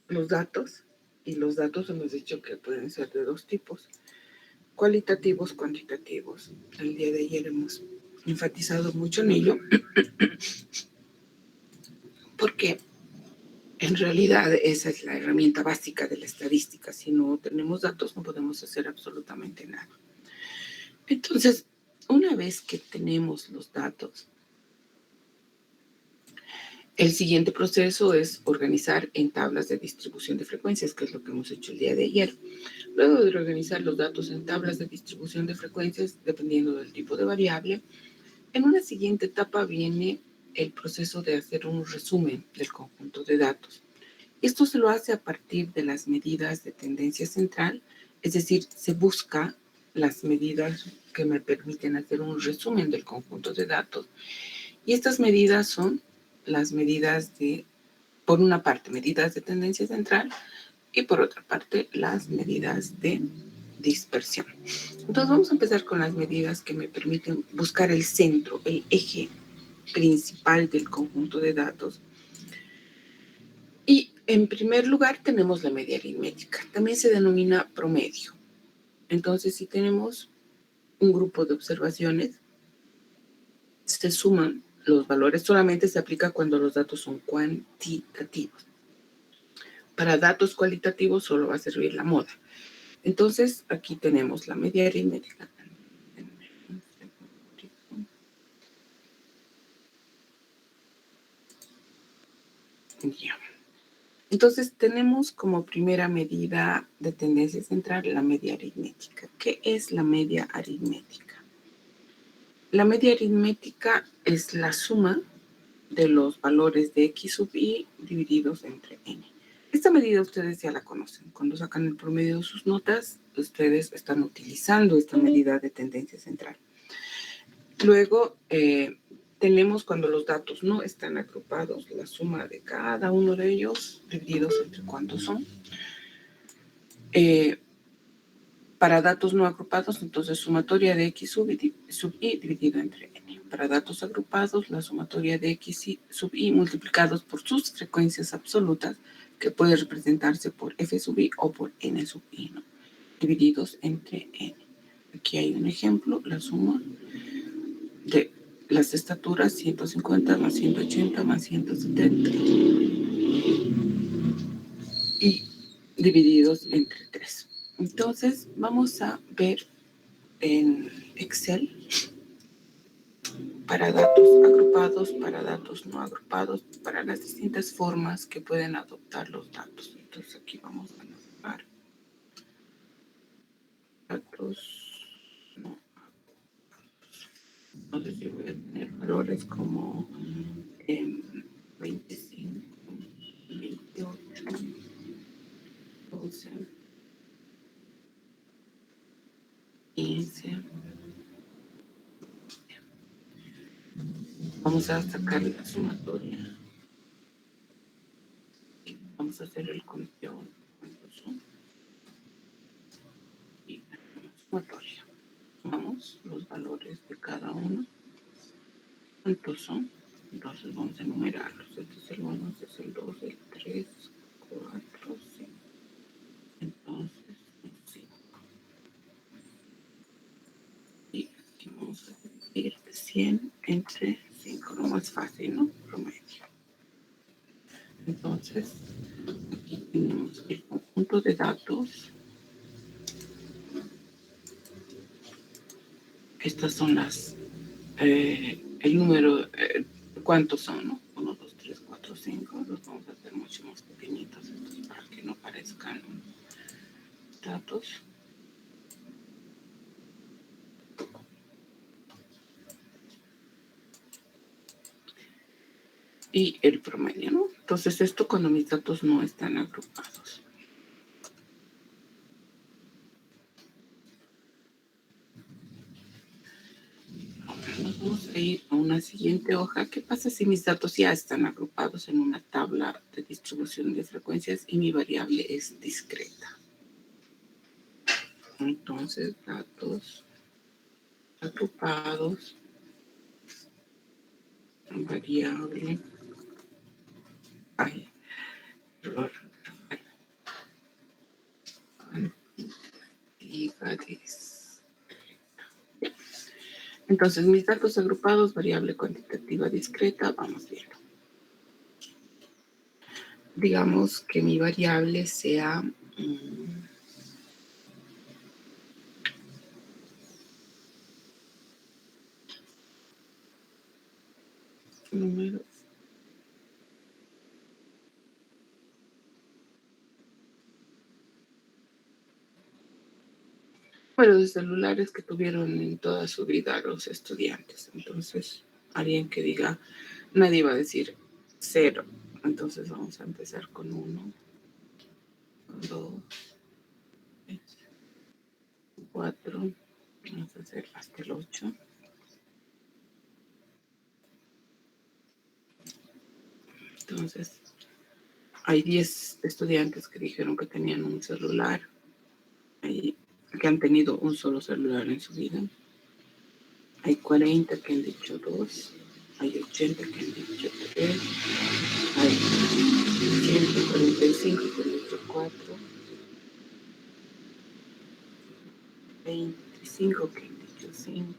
los datos, y los datos hemos dicho que pueden ser de dos tipos, cualitativos, cuantitativos. El día de ayer hemos enfatizado mucho en ello, porque en realidad esa es la herramienta básica de la estadística. Si no tenemos datos, no podemos hacer absolutamente nada. Entonces, una vez que tenemos los datos, el siguiente proceso es organizar en tablas de distribución de frecuencias, que es lo que hemos hecho el día de ayer. Luego de organizar los datos en tablas de distribución de frecuencias, dependiendo del tipo de variable, en una siguiente etapa viene el proceso de hacer un resumen del conjunto de datos. Esto se lo hace a partir de las medidas de tendencia central, es decir, se busca las medidas que me permiten hacer un resumen del conjunto de datos. Y estas medidas son las medidas de, por una parte, medidas de tendencia central y por otra parte, las medidas de dispersión. Entonces vamos a empezar con las medidas que me permiten buscar el centro, el eje principal del conjunto de datos. Y en primer lugar tenemos la media aritmética, también se denomina promedio. Entonces si tenemos un grupo de observaciones, se suman los valores, solamente se aplica cuando los datos son cuantitativos. Para datos cualitativos solo va a servir la moda. Entonces aquí tenemos la media aritmética. Ya. Entonces tenemos como primera medida de tendencia central la media aritmética. ¿Qué es la media aritmética? La media aritmética es la suma de los valores de x sub i divididos entre n. Esta medida ustedes ya la conocen. Cuando sacan el promedio de sus notas, ustedes están utilizando esta medida de tendencia central. Luego, tenemos cuando los datos no están agrupados, la suma de cada uno de ellos divididos entre cuántos son. Para datos no agrupados, entonces sumatoria de x sub i dividido entre n. Para datos agrupados, la sumatoria de x sub i multiplicados por sus frecuencias absolutas, que puede representarse por f sub i o por n sub i, ¿no? Divididos entre n. Aquí hay un ejemplo, la suma de las estaturas 150 más 180 más 170 y divididos entre 3. Entonces vamos a ver en Excel para datos agrupados, para datos no agrupados, para las distintas formas que pueden adoptar los datos. Entonces aquí vamos a navegar datos no agrupados. Entonces yo voy a tener valores como 25, 28, 12, 15. Vamos a sacar la sumatoria. Y vamos a hacer el conteo. ¿Cuántos son? Y la sumatoria. Sumamos los valores de cada uno. ¿Cuántos son? Entonces vamos a enumerarlos. Este es el 1, este es el 2, el 3, 4, 5. Entonces, 5. Y aquí vamos a dividir 100 entre 5. Lo más fácil, ¿no? Promedio. Entonces, aquí tenemos el conjunto de datos. Estas son las, el número, ¿cuántos son, no? 1, 2, 3, 4, 5. Los vamos a hacer mucho más pequeñitos estos para que no parezcan datos. Y el promedio, ¿no? Entonces esto cuando mis datos no están agrupados. Nos vamos a ir a una siguiente hoja. ¿Qué pasa si mis datos ya están agrupados en una tabla de distribución de frecuencias y mi variable es discreta? Entonces, datos agrupados, variable, ay, error, Entonces, mis datos agrupados, variable cuantitativa discreta, vamos viendo. Digamos que mi variable sea número. Número de celulares que tuvieron en toda su vida los estudiantes. Entonces, alguien que diga, nadie va a decir 0. Entonces vamos a empezar con 1, 2, 4, vamos a hacer hasta el 8. Entonces, hay 10 estudiantes que dijeron que tenían un celular, que han tenido un solo celular en su vida. Hay 40 que han dicho 2, hay 80 que han dicho 3, hay 145 que han dicho 4, 25 que han dicho 5,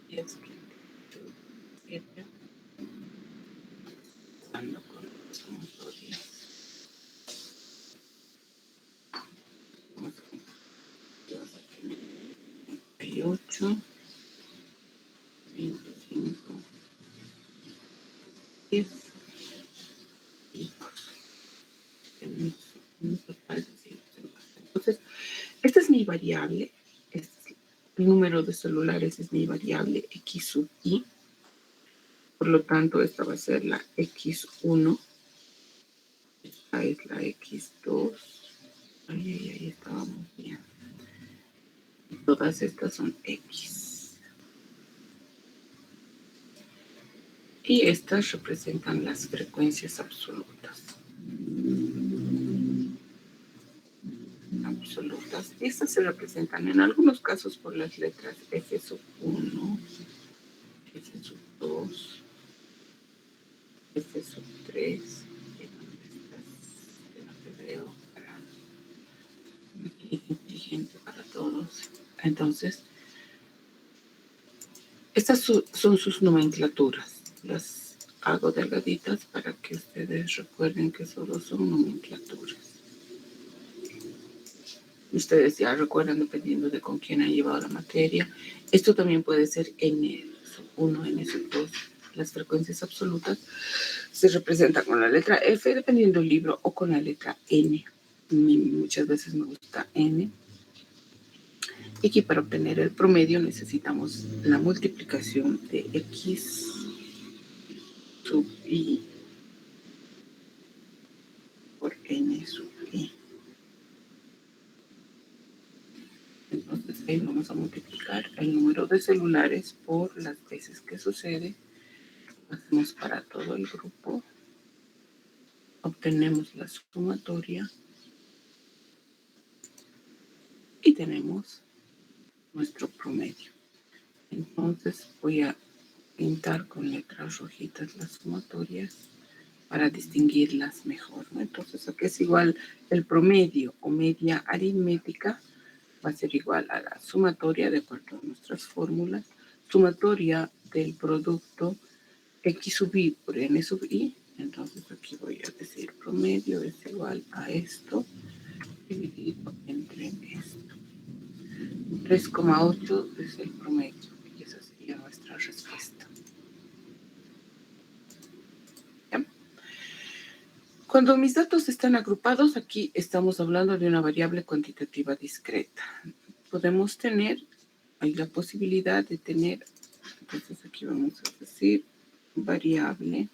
10 que han dicho 7, dando con los 10. 8, 25, 10 y un total de 100. Entonces, esta es mi variable. El número de celulares es mi variable x sub i. Por lo tanto, esta va a ser la x1. Esta es la x2. Ahí estábamos bien. Todas estas son x. Y estas representan las frecuencias absolutas. Estas se representan en algunos casos por las letras F sub 1, F sub 2, F sub 3. No te veo inteligente para todos. Entonces, estas son sus nomenclaturas. Las hago delgaditas para que ustedes recuerden que solo son nomenclaturas. Ustedes ya recuerdan dependiendo de con quién han llevado la materia. Esto también puede ser N1, N2. Las frecuencias absolutas se representan con la letra F dependiendo del libro o con la letra N. Muchas veces me gusta N. Y aquí para obtener el promedio necesitamos la multiplicación de X sub I por N sub I. Entonces ahí vamos a multiplicar el número de celulares por las veces que sucede. Hacemos para todo el grupo. Obtenemos la sumatoria. Y tenemos nuestro promedio. Entonces voy a pintar con letras rojitas las sumatorias para distinguirlas mejor, ¿no? Entonces aquí es igual el promedio o media aritmética va a ser igual a la sumatoria de acuerdo a nuestras fórmulas, sumatoria del producto x sub i por n sub i. Entonces aquí voy a decir promedio es igual a esto dividido entre esto. 3,8 es el promedio y esa sería nuestra respuesta. ¿Ya? Cuando mis datos están agrupados, aquí estamos hablando de una variable cuantitativa discreta. Podemos tener, hay la posibilidad de tener, entonces aquí vamos a decir variable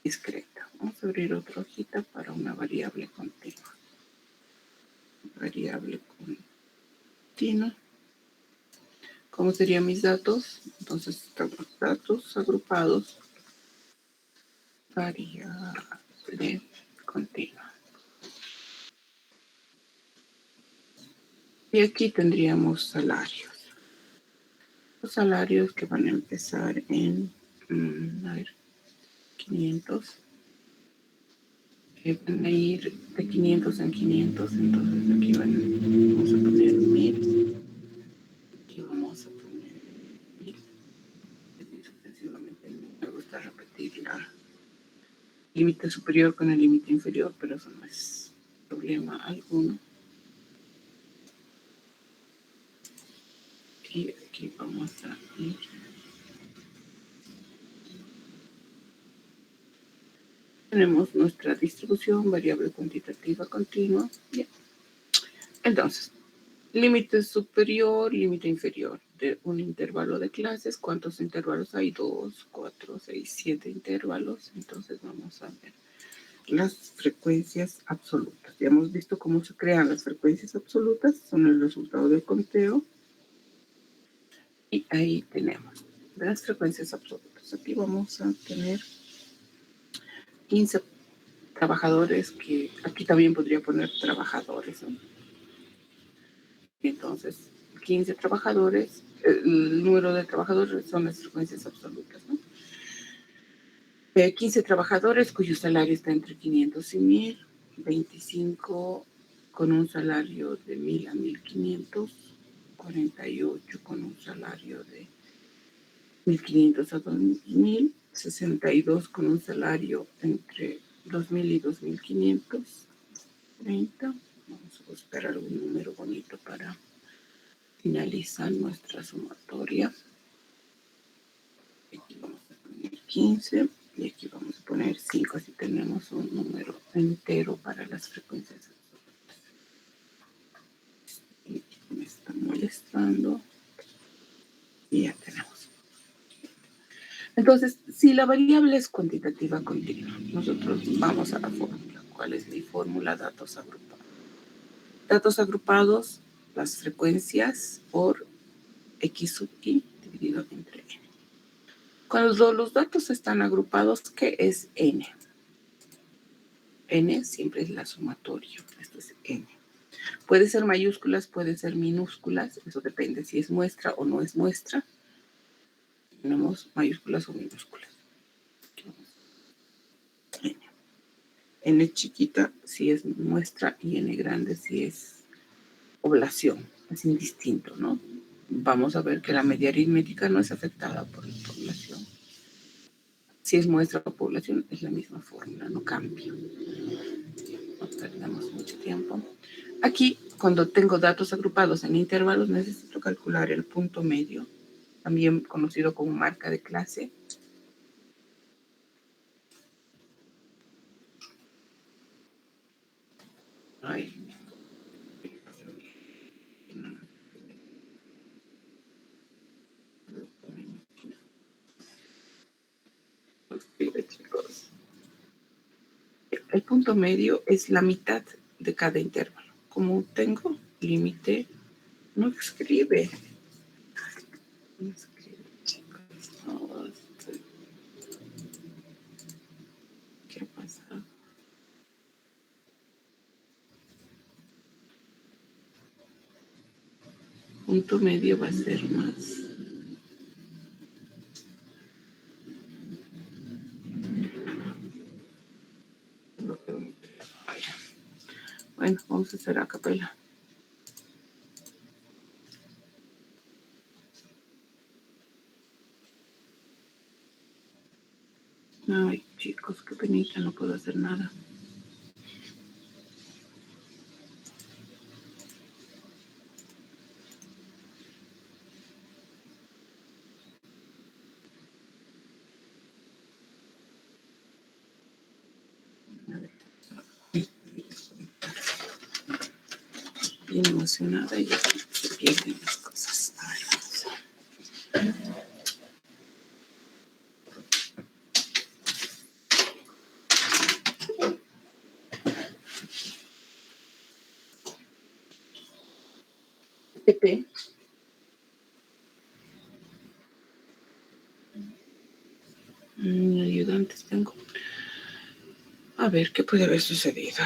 discreta. Vamos a abrir otra hojita para una variable continua. Variable continua. ¿Cómo serían mis datos? Entonces estamos datos agrupados, variable continua. Y aquí tendríamos salarios. Los salarios que van a empezar en, a ver, 500. Van a ir de 500 en 500, entonces aquí vamos a poner 1000. Aquí vamos a poner y sucesivamente. Me gusta repetir la límite superior con el límite inferior, pero eso no es problema alguno. Y aquí vamos a ir. Tenemos nuestra distribución variable cuantitativa continua. Bien. Entonces, límite superior, límite inferior de un intervalo de clases. ¿Cuántos intervalos hay? 2, 4, 6, 7 intervalos. Entonces vamos a ver las frecuencias absolutas. Ya hemos visto cómo se crean las frecuencias absolutas. Son el resultado del conteo. Y ahí tenemos las frecuencias absolutas. Aquí vamos a tener 15 trabajadores, que aquí también podría poner trabajadores, ¿no? Entonces, 15 trabajadores, el número de trabajadores son las frecuencias absolutas, ¿no? 15 trabajadores cuyo salario está entre 500 y 1000, 25 con un salario de 1000 a 1500, 48 con un salario de 1500 a 2000, 62 con un salario entre 2000 y 2500, 30. Vamos a buscar algún número bonito para finalizar nuestra sumatoria. Aquí vamos a poner 15 y aquí vamos a poner 5, así tenemos un número entero para las frecuencias. Y me está molestando y ya tenemos. Entonces, si la variable es cuantitativa continua, nosotros vamos a la fórmula. ¿Cuál es mi fórmula? Datos agrupados. Datos agrupados, las frecuencias por x sub i dividido entre n. Cuando los datos están agrupados, ¿qué es n? N siempre es la sumatoria. Esto es n. Puede ser mayúsculas, puede ser minúsculas. Eso depende si es muestra o no es muestra. Tenemos mayúsculas o minúsculas. N. N chiquita si es muestra y n grande si es población. Es indistinto, ¿no? Vamos a ver que la media aritmética no es afectada por la población. Si es muestra o población, es la misma fórmula, no cambia. No perdamos mucho tiempo. Aquí, cuando tengo datos agrupados en intervalos, necesito calcular el punto medio, también conocido como marca de clase. Ay. Chicos. El punto medio es la mitad de cada intervalo. Como tengo límite, no escribe. No escribe, chicos. No, ¿qué pasa? Punto medio va a ser más. Bueno, vamos a hacer a capela. Ay, chicos, qué penita, no puedo hacer nada. Bien emocionada y ya se pierden las cosas. A ver, vamos a ver. TP. Ayudantes tengo. A ver, ¿qué puede haber sucedido?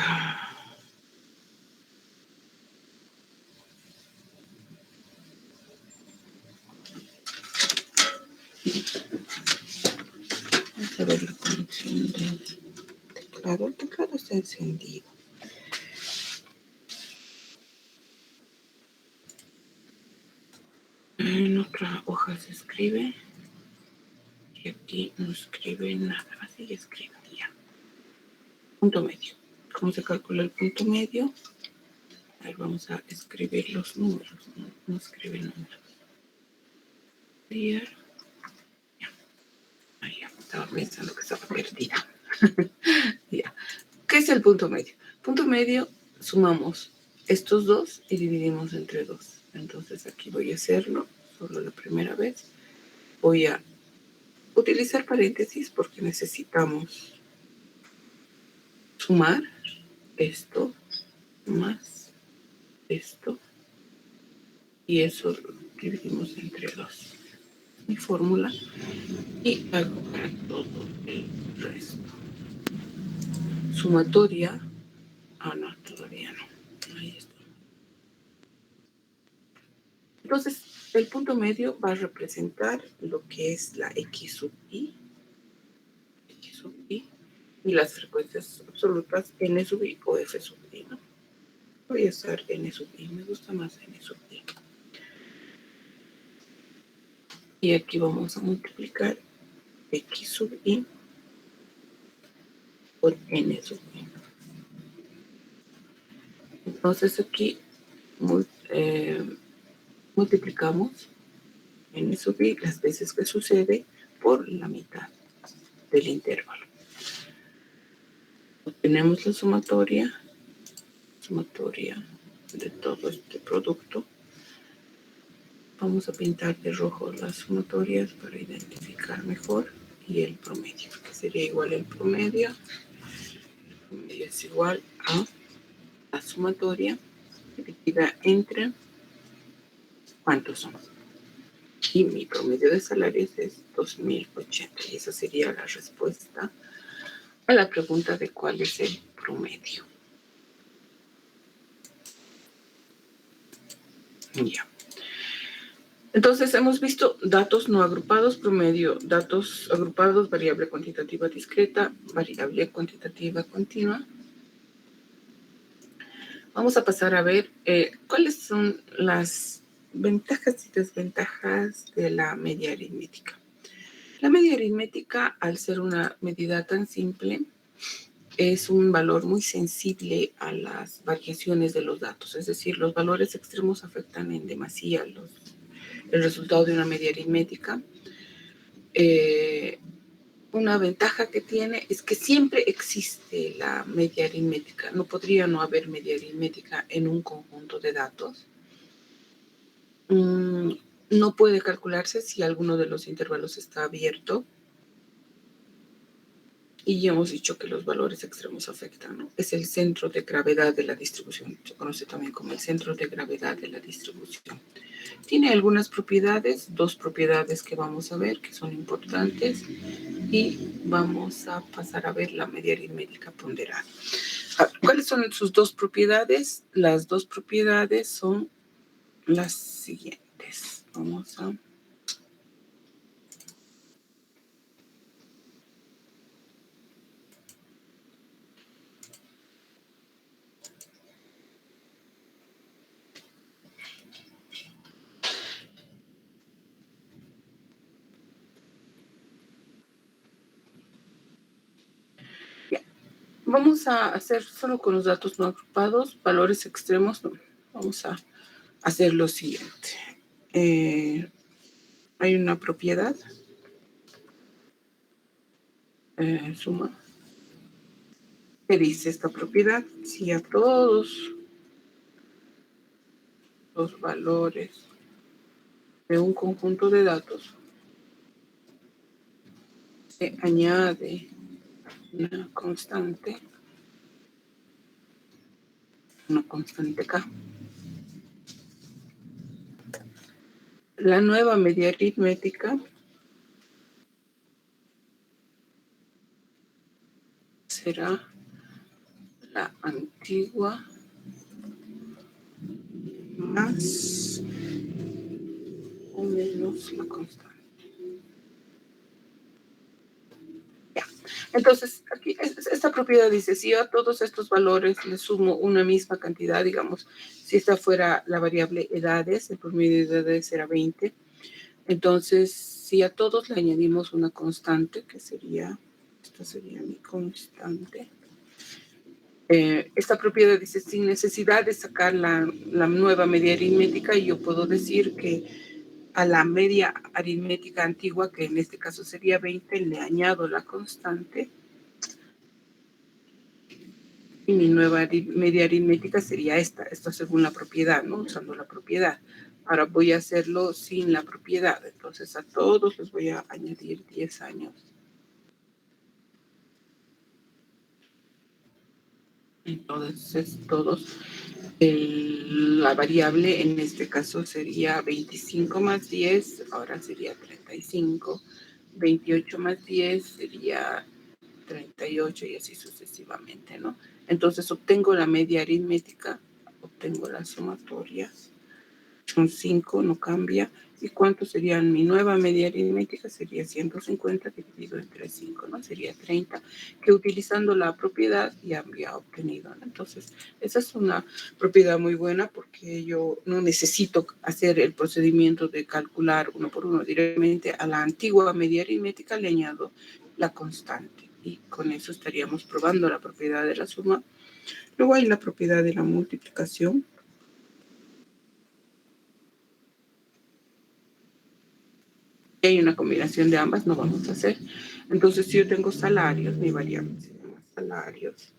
Vamos a ver la conexión del teclado. El teclado está encendido. otra hoja se escribe. Y aquí no escribe nada. Así escribe ya. Punto medio. ¿Cómo se calcula el punto medio? Ahí vamos a escribir los números. No escribe números. Ya. Ahí ya. Estaba pensando que estaba perdida. Ya. ¿Qué es el punto medio? Punto medio, sumamos estos dos y dividimos entre 2. Entonces aquí voy a hacerlo solo la primera vez. Voy a utilizar paréntesis porque necesitamos sumar esto más esto y eso lo dividimos entre 2. Mi fórmula y hago para todo el resto. Sumatoria. No, todavía no. Ahí está. Entonces, el punto medio va a representar lo que es la X sub I y las frecuencias absolutas N sub I o F sub I, ¿no? Voy a usar N sub I, me gusta más N sub I. Y aquí vamos a multiplicar X sub I por N sub I. Entonces aquí multiplicamos N sub I las veces que sucede por la mitad del intervalo. Obtenemos la sumatoria de todo este producto. Vamos a pintar de rojo las sumatorias para identificar mejor y el promedio, que sería igual el promedio. El promedio es igual a la sumatoria dividida entre ¿cuántos son? Y mi promedio de salarios es 2080 y esa sería la respuesta a la pregunta de cuál es el promedio. Ya. Entonces hemos visto datos no agrupados, promedio, datos agrupados, variable cuantitativa discreta, variable cuantitativa continua. Vamos a pasar a ver cuáles son las ventajas y desventajas de la media aritmética. La media aritmética, al ser una medida tan simple, es un valor muy sensible a las variaciones de los datos. Es decir, los valores extremos afectan en demasía el resultado de una media aritmética. Una ventaja que tiene es que siempre existe la media aritmética. No podría no haber media aritmética en un conjunto de datos. No puede calcularse si alguno de los intervalos está abierto. Y ya hemos dicho que los valores extremos afectan, ¿no? Es el centro de gravedad de la distribución. Se conoce también como el centro de gravedad de la distribución. Tiene algunas propiedades, 2 propiedades que vamos a ver que son importantes y vamos a pasar a ver la media aritmética ponderada. ¿Cuáles son sus 2 propiedades? Las 2 propiedades son las siguientes. Vamos a... Vamos a hacer solo con los datos no agrupados, valores extremos. No. Vamos a hacer lo siguiente. Hay una propiedad, suma, que dice esta propiedad, si a todos los valores de un conjunto de datos se añade una constante K. La nueva media aritmética será la antigua más o menos la constante. Ya. Entonces, aquí esta propiedad dice, si a todos estos valores le sumo una misma cantidad, digamos, si esta fuera la variable edades, el promedio de edades era 20, Entonces, si a todos le añadimos una constante, que sería, esta sería mi constante. Esta propiedad dice, sin necesidad de sacar la nueva media aritmética, yo puedo decir que a la media aritmética antigua, que en este caso sería 20, le añado la constante. Y mi nueva media aritmética sería esta. Esto según la propiedad, ¿no? Usando la propiedad. Ahora voy a hacerlo sin la propiedad. Entonces a todos les voy a añadir 10 años. Entonces todos, la variable en este caso sería 25 más 10, ahora sería 35. 28 más 10 sería 38 y así sucesivamente, ¿no? Entonces obtengo la media aritmética, obtengo la sumatoria, son 5, no cambia. ¿Y cuánto sería mi nueva media aritmética? Sería 150 dividido entre 5, ¿no? Sería 30, que utilizando la propiedad ya había obtenido, ¿no? Entonces, esa es una propiedad muy buena porque yo no necesito hacer el procedimiento de calcular uno por uno directamente a la antigua media aritmética, le añado la constante. Y con eso estaríamos probando la propiedad de la suma. Luego hay la propiedad de la multiplicación. Y hay una combinación de ambas, no vamos a hacer. Entonces, si yo tengo salarios, mi variable se llama salarios.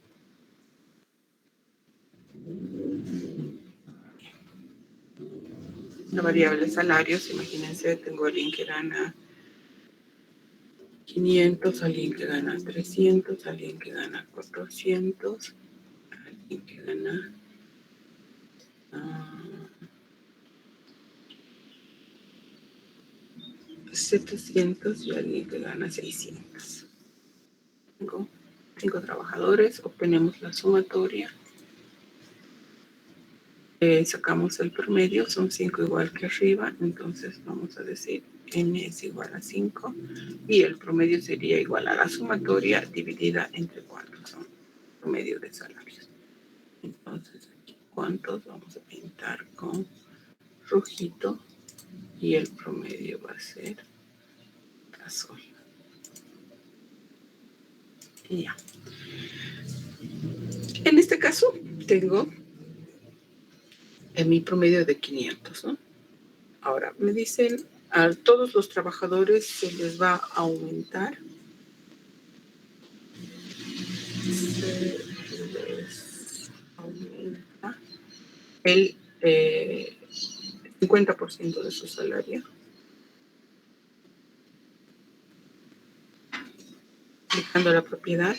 La variable salarios, imagínense, tengo a alguien que gana 500, alguien que gana 300, alguien que gana 400, alguien que gana 700 y alguien que gana 600. Tengo 5 trabajadores, obtenemos la sumatoria. Sacamos el promedio, son 5 igual que arriba, entonces vamos a decir n es igual a 5 y el promedio sería igual a la sumatoria dividida entre 4, son promedio de salarios. Entonces aquí cuántos vamos a pintar con rojito y el promedio va a ser azul. Y ya. En este caso tengo mi promedio de 500, ¿no? Ahora me dicen a todos los trabajadores se les va a aumentar. Se les aumenta el 50% de su salario. Aplicando la propiedad.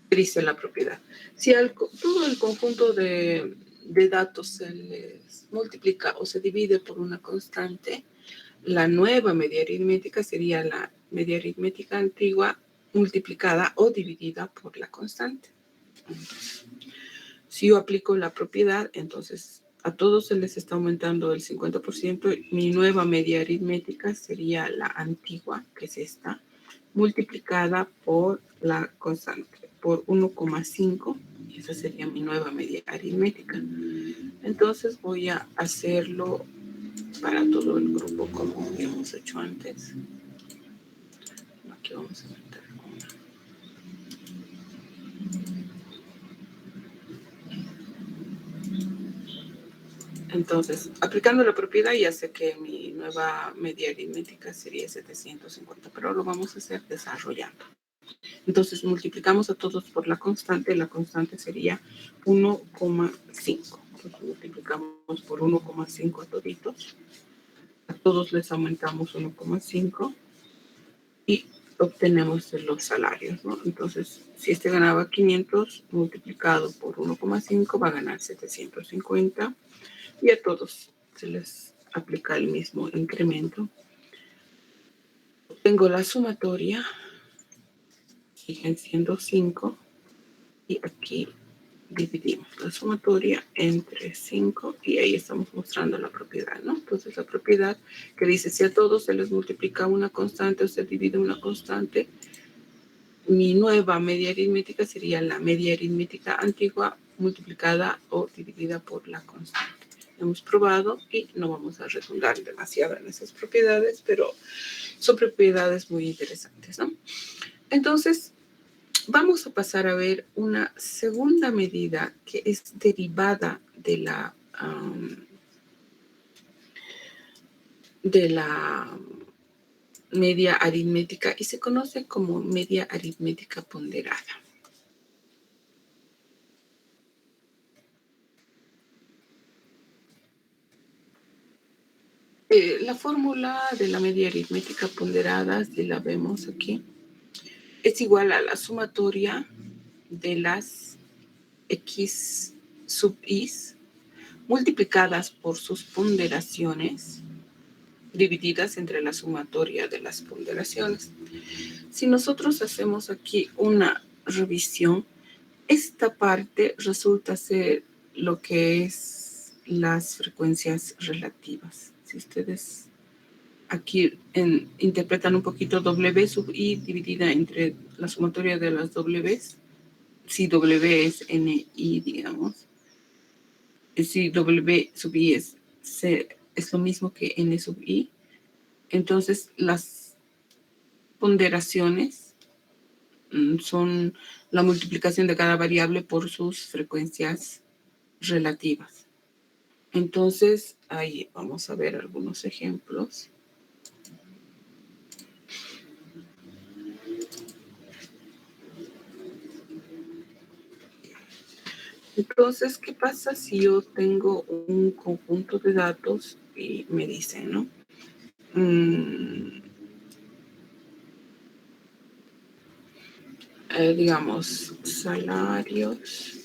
Dice la propiedad. Si todo el conjunto de datos se les multiplica o se divide por una constante, la nueva media aritmética sería la media aritmética antigua multiplicada o dividida por la constante. Entonces, si yo aplico la propiedad, entonces a todos se les está aumentando el 50%. Mi nueva media aritmética sería la antigua, que es esta, multiplicada por la constante, por 1,5. Y esa sería mi nueva media aritmética. Entonces voy a hacerlo para todo el grupo como hemos hecho antes. Aquí vamos a meter una. Entonces, aplicando la propiedad ya sé que mi nueva media aritmética sería 750, pero lo vamos a hacer desarrollando. Entonces, multiplicamos a todos por la constante sería 1,5. Entonces, multiplicamos por 1,5 a toditos. A todos les aumentamos 1,5 y obtenemos los salarios, ¿no? Entonces, si este ganaba 500, multiplicado por 1,5 va a ganar 750 y a todos se les aplica el mismo incremento. Tengo la sumatoria, siguen siendo 5 y aquí dividimos la sumatoria entre 5 y ahí estamos mostrando la propiedad, ¿no? Entonces la propiedad que dice si a todos se les multiplica una constante o se divide una constante, mi nueva media aritmética sería la media aritmética antigua multiplicada o dividida por la constante. hemos probado y no vamos a redundar demasiado en esas propiedades, pero son propiedades muy interesantes, ¿no? Entonces, vamos a pasar a ver una segunda medida que es derivada de la media aritmética y se conoce como media aritmética ponderada. La fórmula de la media aritmética ponderada, si la vemos aquí, es igual a la sumatoria de las x sub i's multiplicadas por sus ponderaciones divididas entre la sumatoria de las ponderaciones. Si nosotros hacemos aquí una revisión, esta parte resulta ser lo que es las frecuencias relativas. Si ustedes aquí interpretan un poquito W sub I dividida entre la sumatoria de las W's, si W es NI, digamos, si W sub I es lo mismo que N sub I, entonces las ponderaciones son la multiplicación de cada variable por sus frecuencias relativas. Entonces, ahí vamos a ver algunos ejemplos. Entonces, ¿qué pasa si yo tengo un conjunto de datos y me dicen, ¿no? Digamos, salarios.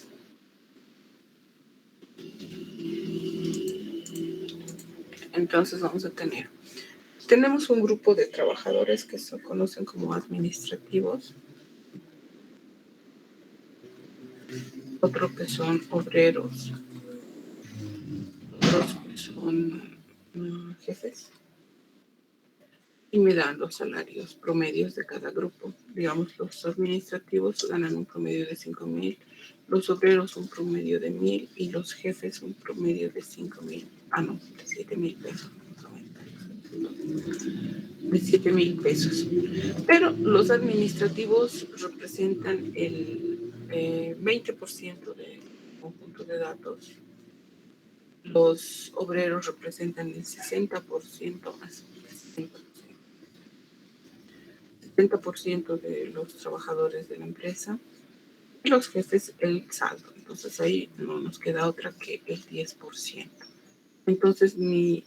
Entonces vamos a tenemos un grupo de trabajadores que se conocen como administrativos, otro que son obreros, otros que son jefes, y me dan los salarios promedios de cada grupo. Digamos, los administrativos ganan un promedio de 5,000, los obreros un promedio de 1,000 y los jefes un promedio de 5,000. No, de 7,000 pesos. De 7,000 pesos. Pero los administrativos representan el 20% del conjunto de datos. Los obreros representan el 60%, más 70% de los trabajadores de la empresa y los jefes el saldo. Entonces ahí no nos queda otra que el 10%. Entonces mi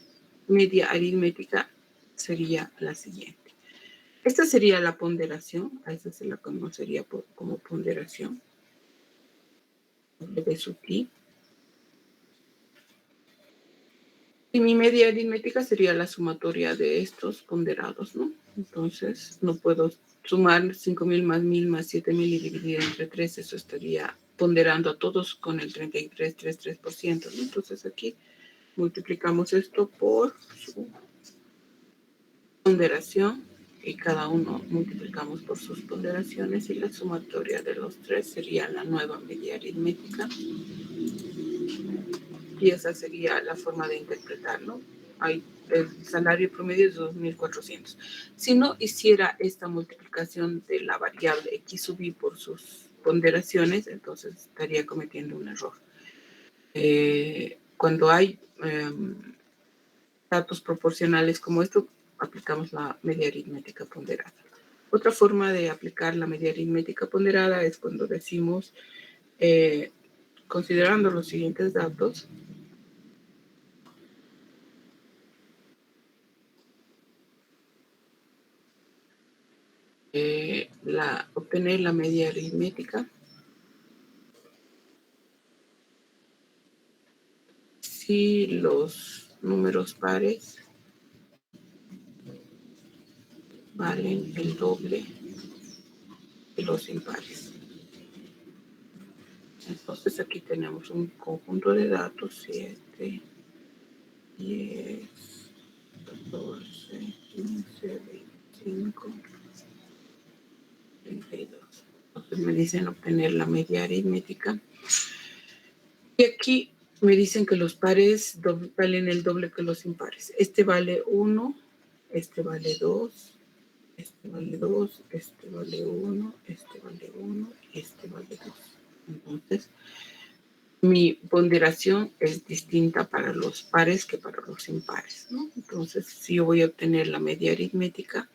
media aritmética sería la siguiente. Esta sería la ponderación, a esta se la conocería como ponderación. W sub I. Y mi media aritmética sería la sumatoria de estos ponderados, ¿no? Entonces no puedo sumar 5,000 más 1,000 más 7,000 y dividir entre 3, eso estaría ponderando a todos con el 33,33%, ¿no? Entonces aquí multiplicamos esto por su ponderación y cada uno multiplicamos por sus ponderaciones y la sumatoria de los tres sería la nueva media aritmética. Y esa sería la forma de interpretarlo. El salario promedio es 2,400. Si no hiciera esta multiplicación de la variable x sub i por sus ponderaciones, entonces estaría cometiendo un error. Cuando hay datos proporcionales como esto, aplicamos la media aritmética ponderada. Otra forma de aplicar la media aritmética ponderada es cuando decimos, considerando los siguientes datos, obtener la media aritmética si los números pares valen el doble de los impares. Entonces aquí tenemos un conjunto de datos, 7, 10, 14, 15, 25, 32. Entonces me dicen obtener la media aritmética. Y aquí Me dicen que los pares valen el doble que los impares. Este vale 1, este vale 2, este vale 2, este vale 1, este vale 1 y este vale 2. Entonces, mi ponderación es distinta para los pares que para los impares, ¿no? Entonces, si yo voy a obtener la media aritmética,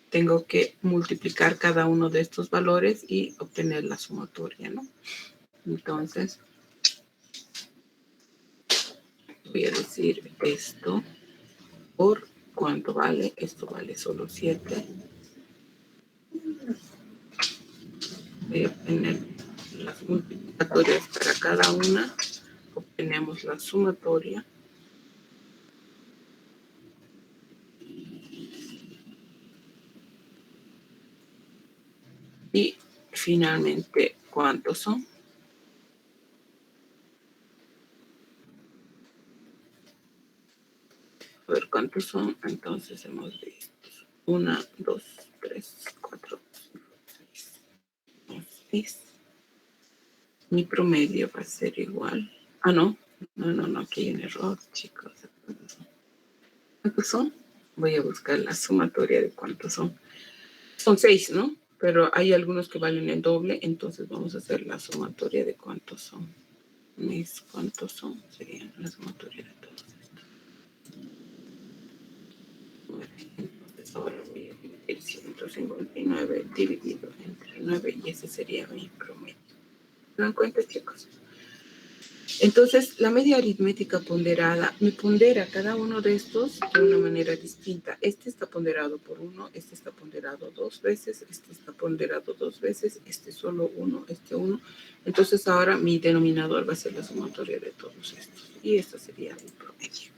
tengo que multiplicar cada uno de estos valores y obtener la sumatoria, ¿no? Entonces, voy a decir esto por cuánto vale. Esto vale solo 7. Voy a obtener las multiplicatorias para cada una. Obtenemos la sumatoria. Y finalmente, ¿cuántos son? A ver cuántos son. Entonces hemos visto 1, 2, 3, 4, 5, 6. Mi promedio va a ser igual. Ah, no. No, aquí hay un error, chicos. ¿Cuántos son? Voy a buscar la sumatoria de cuántos son. Son 6, ¿no? Pero hay algunos que valen el doble, entonces vamos a hacer la sumatoria de cuántos son. ¿Cuántos son? Serían la sumatoria de todos estos. Entonces ahora voy a dividir 159 dividido entre 9 y ese sería mi promedio. ¿Se dan cuenta, chicos? Entonces, la media aritmética ponderada me pondera cada uno de estos de una manera distinta. Este está ponderado por 1, este está ponderado 2 veces, este está ponderado 2 veces, este solo 1, este 1. Entonces, ahora mi denominador va a ser la sumatoria de todos estos. Y esto sería mi promedio.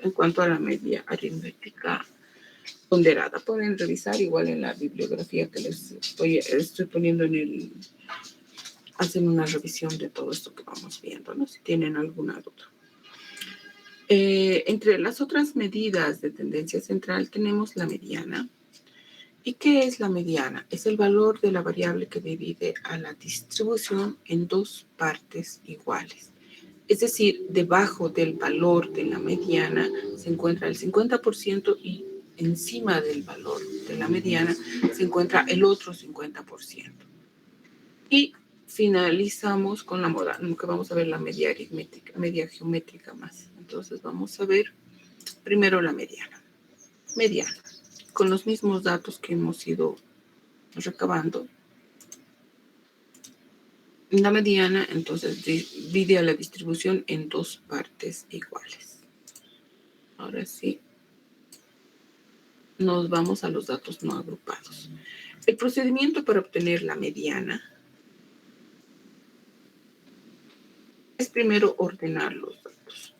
En cuanto a la media aritmética ponderada, pueden revisar igual en la bibliografía que les estoy poniendo en el... Hacen una revisión de todo esto que vamos viendo, ¿no? Si tienen alguna duda. Entre las otras medidas de tendencia central tenemos la mediana. ¿Y qué es la mediana? Es el valor de la variable que divide a la distribución en dos partes iguales. Es decir, debajo del valor de la mediana se encuentra el 50% y encima del valor de la mediana se encuentra el otro 50%. Y finalizamos con la moda, que vamos a ver la media aritmética, media geométrica más. Entonces vamos a ver primero la mediana. Mediana, con los mismos datos que hemos ido recabando. La mediana, entonces, divide a la distribución en dos partes iguales. Ahora sí, nos vamos a los datos no agrupados. El procedimiento para obtener la mediana es primero ordenar los datos.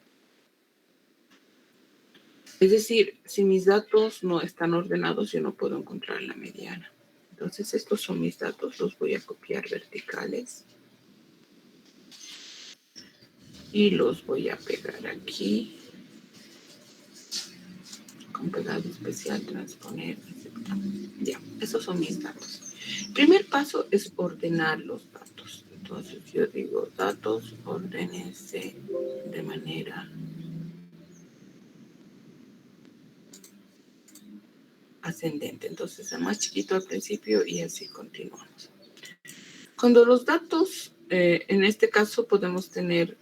Es decir, si mis datos no están ordenados, yo no puedo encontrar la mediana. Entonces, estos son mis datos, los voy a copiar verticales. Y los voy a pegar aquí. Con pegado especial, transponer, aceptar. Ya, esos son mis datos. El primer paso es ordenar los datos. Entonces, yo digo datos, ordénense de manera ascendente. Entonces, el más chiquito al principio y así continuamos. Cuando los datos, en este caso podemos tener,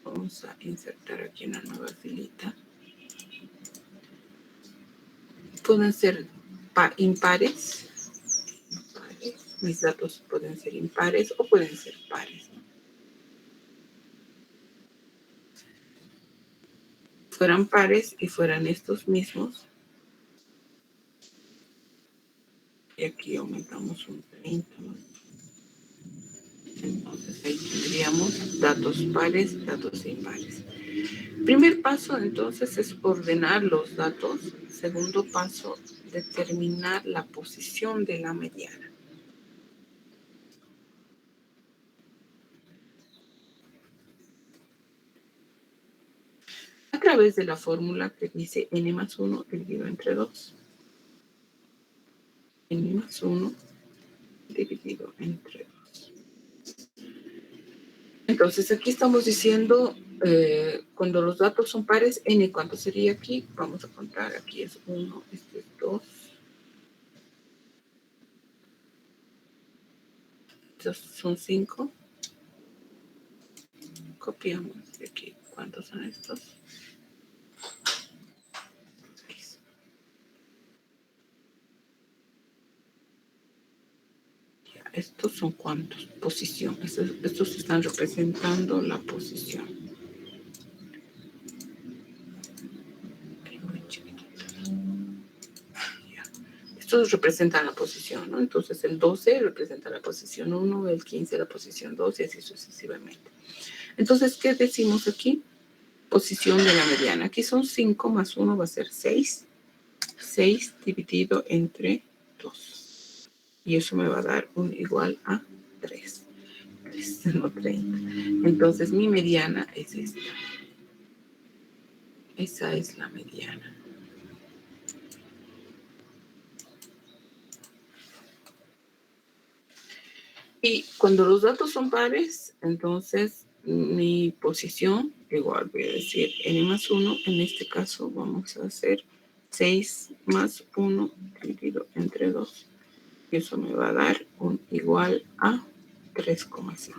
vamos a insertar aquí una nueva filita, pueden ser impares. Mis datos pueden ser impares o pueden ser pares, ¿no? Fueran pares y fueran estos mismos. Y aquí aumentamos un 30, ¿no? Entonces ahí tendríamos datos pares, datos impares. Primer paso entonces es ordenar los datos. Segundo paso, determinar la posición de la mediana. A través de la fórmula que dice n más 1 dividido entre 2. N más 1 dividido entre 2. Entonces aquí estamos diciendo, cuando los datos son pares, n, ¿cuánto sería aquí? Vamos a contar, aquí es 1, este es 2. Estos son 5. Copiamos de aquí. ¿Cuántos son estos? 6. ¿Estos son cuántos? Posición. Estos están representando la posición. Estos representan la posición, ¿no? Entonces el 12 representa la posición 1, el 15 la posición 2 y así sucesivamente. Entonces, ¿qué decimos aquí? Posición de la mediana. Aquí son 5 más 1 va a ser 6. 6 dividido entre 2. Y eso me va a dar un igual a 3. No 30. Entonces mi mediana es esta. Esa es la mediana. Y cuando los datos son pares, entonces mi posición, igual voy a decir n más 1, en este caso vamos a hacer 6 más 1 dividido entre 2. Y eso me va a dar un igual a 3,5.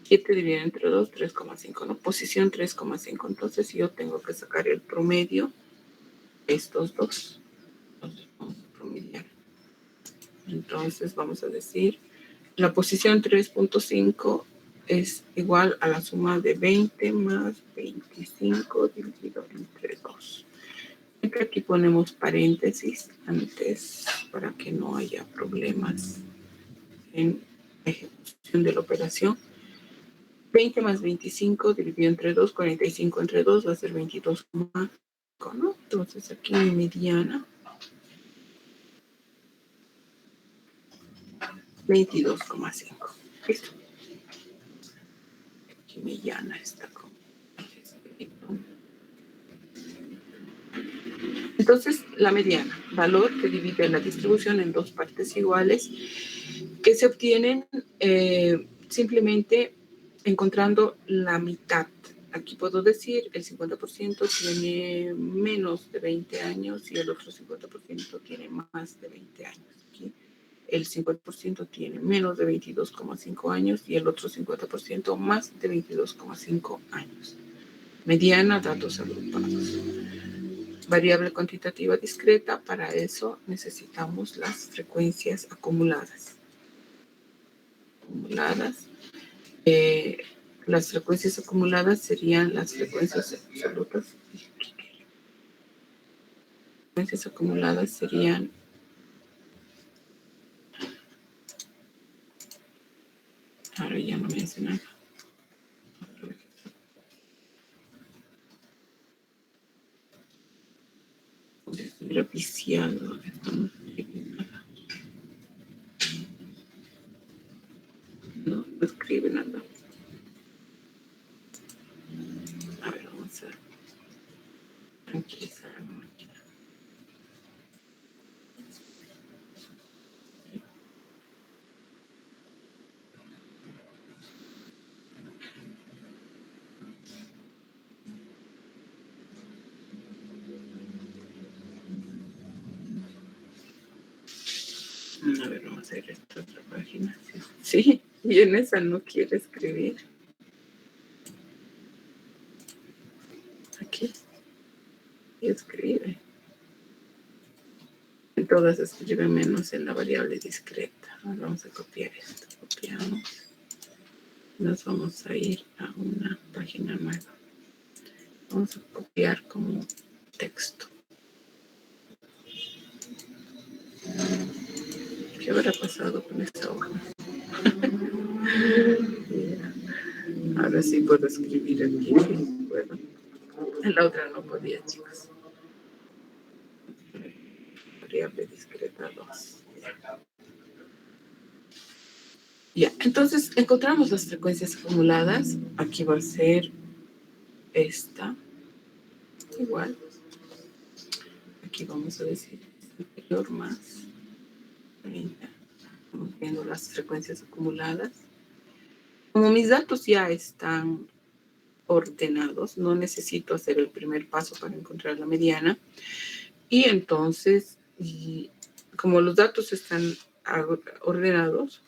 7 dividido entre 2, 3,5, ¿no? Posición 3,5. Entonces yo tengo que sacar el promedio de estos dos. Entonces vamos a promediar. Entonces vamos a decir, la posición 3,5 es igual a la suma de 20 más 25 dividido entre 2. Siempre aquí ponemos paréntesis antes para que no haya problemas en la ejecución de la operación. 20 más 25 dividido entre 2, 45 entre 2 va a ser 22,5, ¿no? Entonces aquí mi mediana 22,5. Listo. Aquí mediana está con. Entonces, la mediana, valor que divide la distribución en dos partes iguales, que se obtienen simplemente encontrando la mitad. Aquí puedo decir el 50% tiene menos de 20 años y el otro 50% tiene más de 20 años. Aquí el 50% tiene menos de 22,5 años y el otro 50% más de 22,5 años. Mediana, datos agrupados. Variable cuantitativa discreta, para eso necesitamos las frecuencias acumuladas. Las frecuencias acumuladas serían las frecuencias absolutas. Las frecuencias acumuladas serían ahora ya no me hace nada. Estoy viciado. No escribe nada. A ver, vamos a tranquilizar la máquina. A ver, vamos a ir a esta otra página. Sí, y en esa no quiere escribir. Aquí. Y escribe. En todas escribe menos en la variable discreta. Ahora vamos a copiar esto. Copiamos. Nos vamos a ir a una página nueva. Vamos a copiar como texto. ¿Qué habrá pasado con esta hoja? Ahora sí puedo escribir aquí. Bueno, en la otra no podía, chicos. Variable discreta 2. Ya, entonces encontramos las frecuencias acumuladas. Aquí va a ser esta. Igual. Aquí vamos a decir superior más 30. Estamos viendo las frecuencias acumuladas. Como mis datos ya están ordenados, no necesito hacer el primer paso para encontrar la mediana. Y entonces, como los datos están ordenados,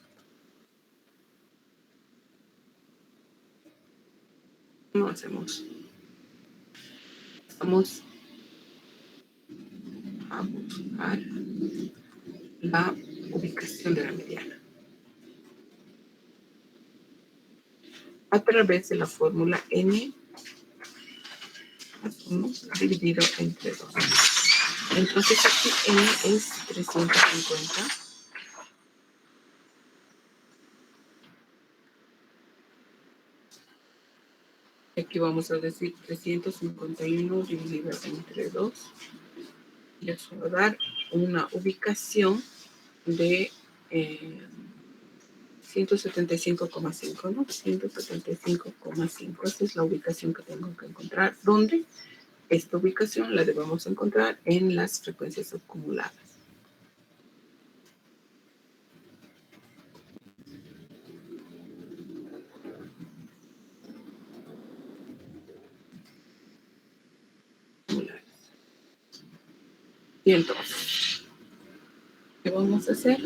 ¿cómo hacemos? Vamos a buscar la ubicación de la mediana a través de la fórmula n más 1 dividido entre 2. Entonces aquí n es 350. Aquí vamos a decir 351 dividido entre 2. Y eso va a dar una ubicación de 175,5, ¿no? 175,5. Esa es la ubicación que tengo que encontrar. ¿Dónde? Esta ubicación la debemos encontrar en las frecuencias acumuladas. Y entonces, ¿qué vamos a hacer?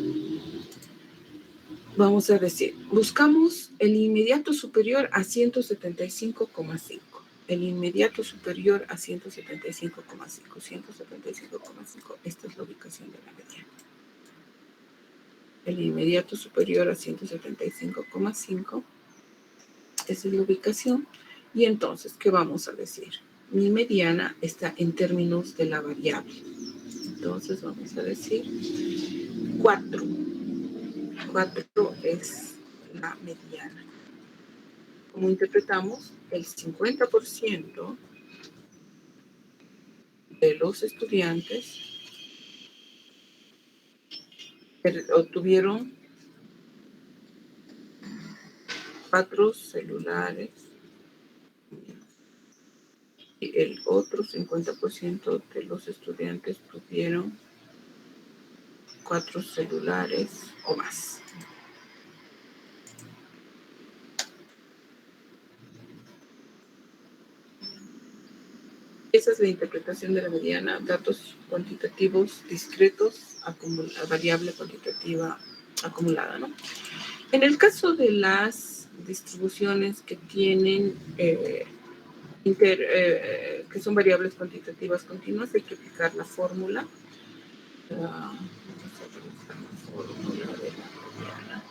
Vamos a decir, buscamos el inmediato superior a 175,5. El inmediato superior a 175,5. 175,5. Esta es la ubicación de la mediana. El inmediato superior a 175,5. Esa es la ubicación. Y entonces, ¿qué vamos a decir? Mi mediana está en términos de la variable. Entonces vamos a decir 4. 4 es la mediana. ¿Cómo interpretamos? El 50% de los estudiantes obtuvieron 4 celulares y el otro 50% de los estudiantes tuvieron 4 celulares o más. Esa es la interpretación de la mediana, datos cuantitativos discretos, variable cuantitativa acumulada, ¿no? En el caso de las distribuciones que tienen que son variables cuantitativas continuas, hay que aplicar la fórmula. Vamos a utilizar la fórmula de la mediana.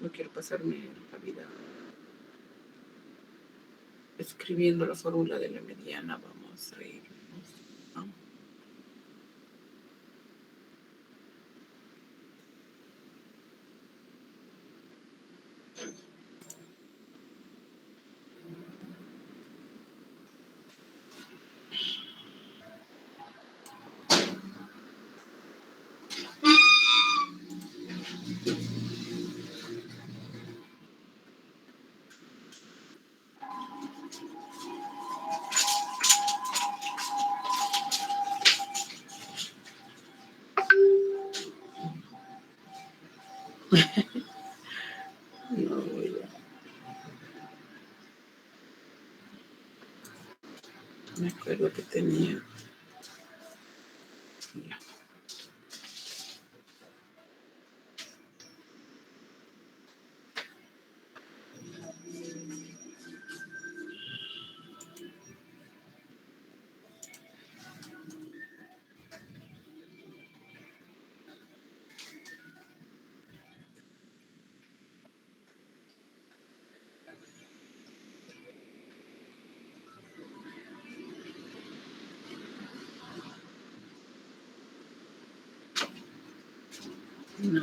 No quiero pasarme la vida escribiendo la fórmula de la mediana. Vamos a irnos a no, me acuerdo que tenía. Ya. No.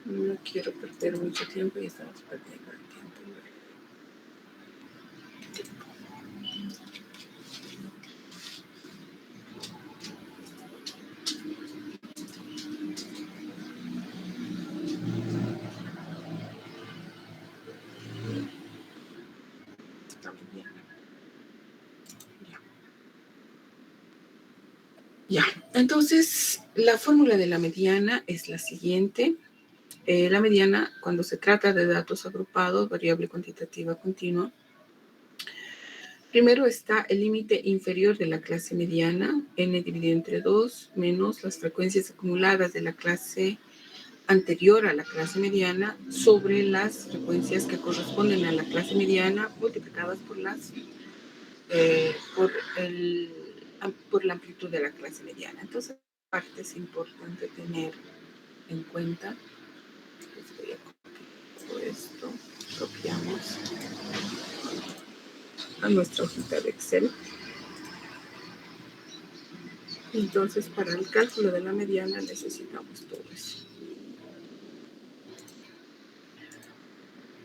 No quiero perder mucho tiempo y estamos perdiendo el tiempo. Está muy bien. Ya. Ya. Entonces, la fórmula de la mediana es la siguiente. La mediana, cuando se trata de datos agrupados, variable cuantitativa continua, primero está el límite inferior de la clase mediana, n dividido entre 2, menos las frecuencias acumuladas de la clase anterior a la clase mediana sobre las frecuencias que corresponden a la clase mediana multiplicadas por la amplitud de la clase mediana. Entonces, parte es importante tener en cuenta. Les voy a copiar todo esto. Copiamos a nuestra hojita de Excel. Entonces, para el cálculo de la mediana necesitamos todo eso.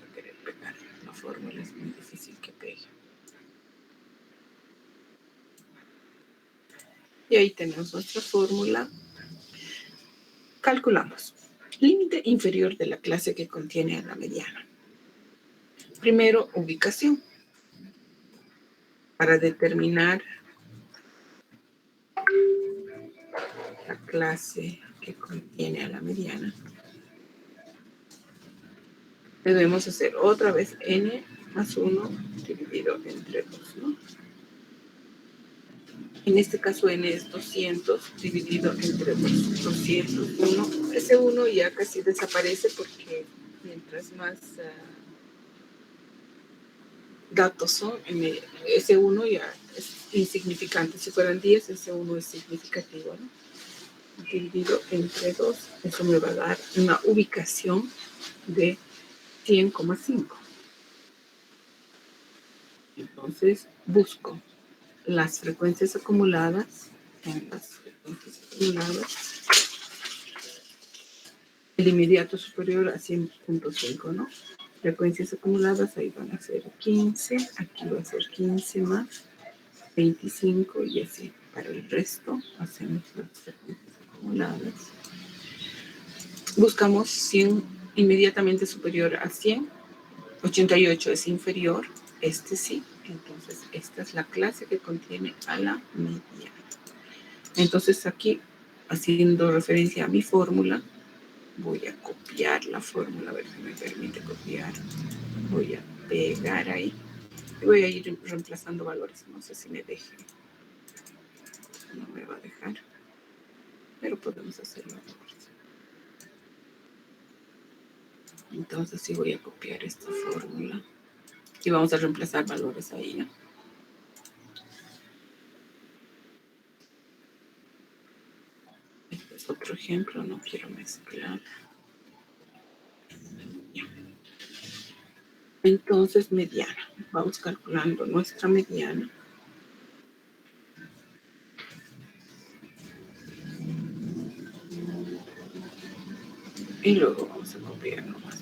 No querer pegar la fórmula, es muy difícil que pegue. Y ahí tenemos nuestra fórmula. Calculamos. Límite inferior de la clase que contiene a la mediana. Primero, ubicación. Para determinar la clase que contiene a la mediana, debemos hacer otra vez n más 1 dividido entre 2, ¿no? En este caso n es 200 dividido entre 2, 201. Ese 1 ya casi desaparece porque mientras más datos son, ese 1 ya es insignificante. Si fueran 10, ese 1 es significativo, ¿no? Dividido entre 2, eso me va a dar una ubicación de 100,5. Entonces busco las frecuencias acumuladas, el inmediato superior a 100,5, ¿no? Frecuencias acumuladas, ahí van a ser 15, aquí va a ser 15 más 25 y así. Para el resto hacemos las frecuencias acumuladas. Buscamos 100 inmediatamente superior a 100, 88 es inferior, este sí, entonces esta es la clase que contiene a la mediana. Entonces aquí, haciendo referencia a mi fórmula, voy a copiar la fórmula, a ver si me permite copiar. Voy a pegar ahí y voy a ir reemplazando valores, no sé si me deje. No me va a dejar, pero podemos hacerlo. Entonces sí voy a copiar esta fórmula y vamos a reemplazar valores ahí, ¿no? Este es otro ejemplo, no quiero mezclar. Entonces, mediana. Vamos calculando nuestra mediana. Y luego vamos a copiar nomás.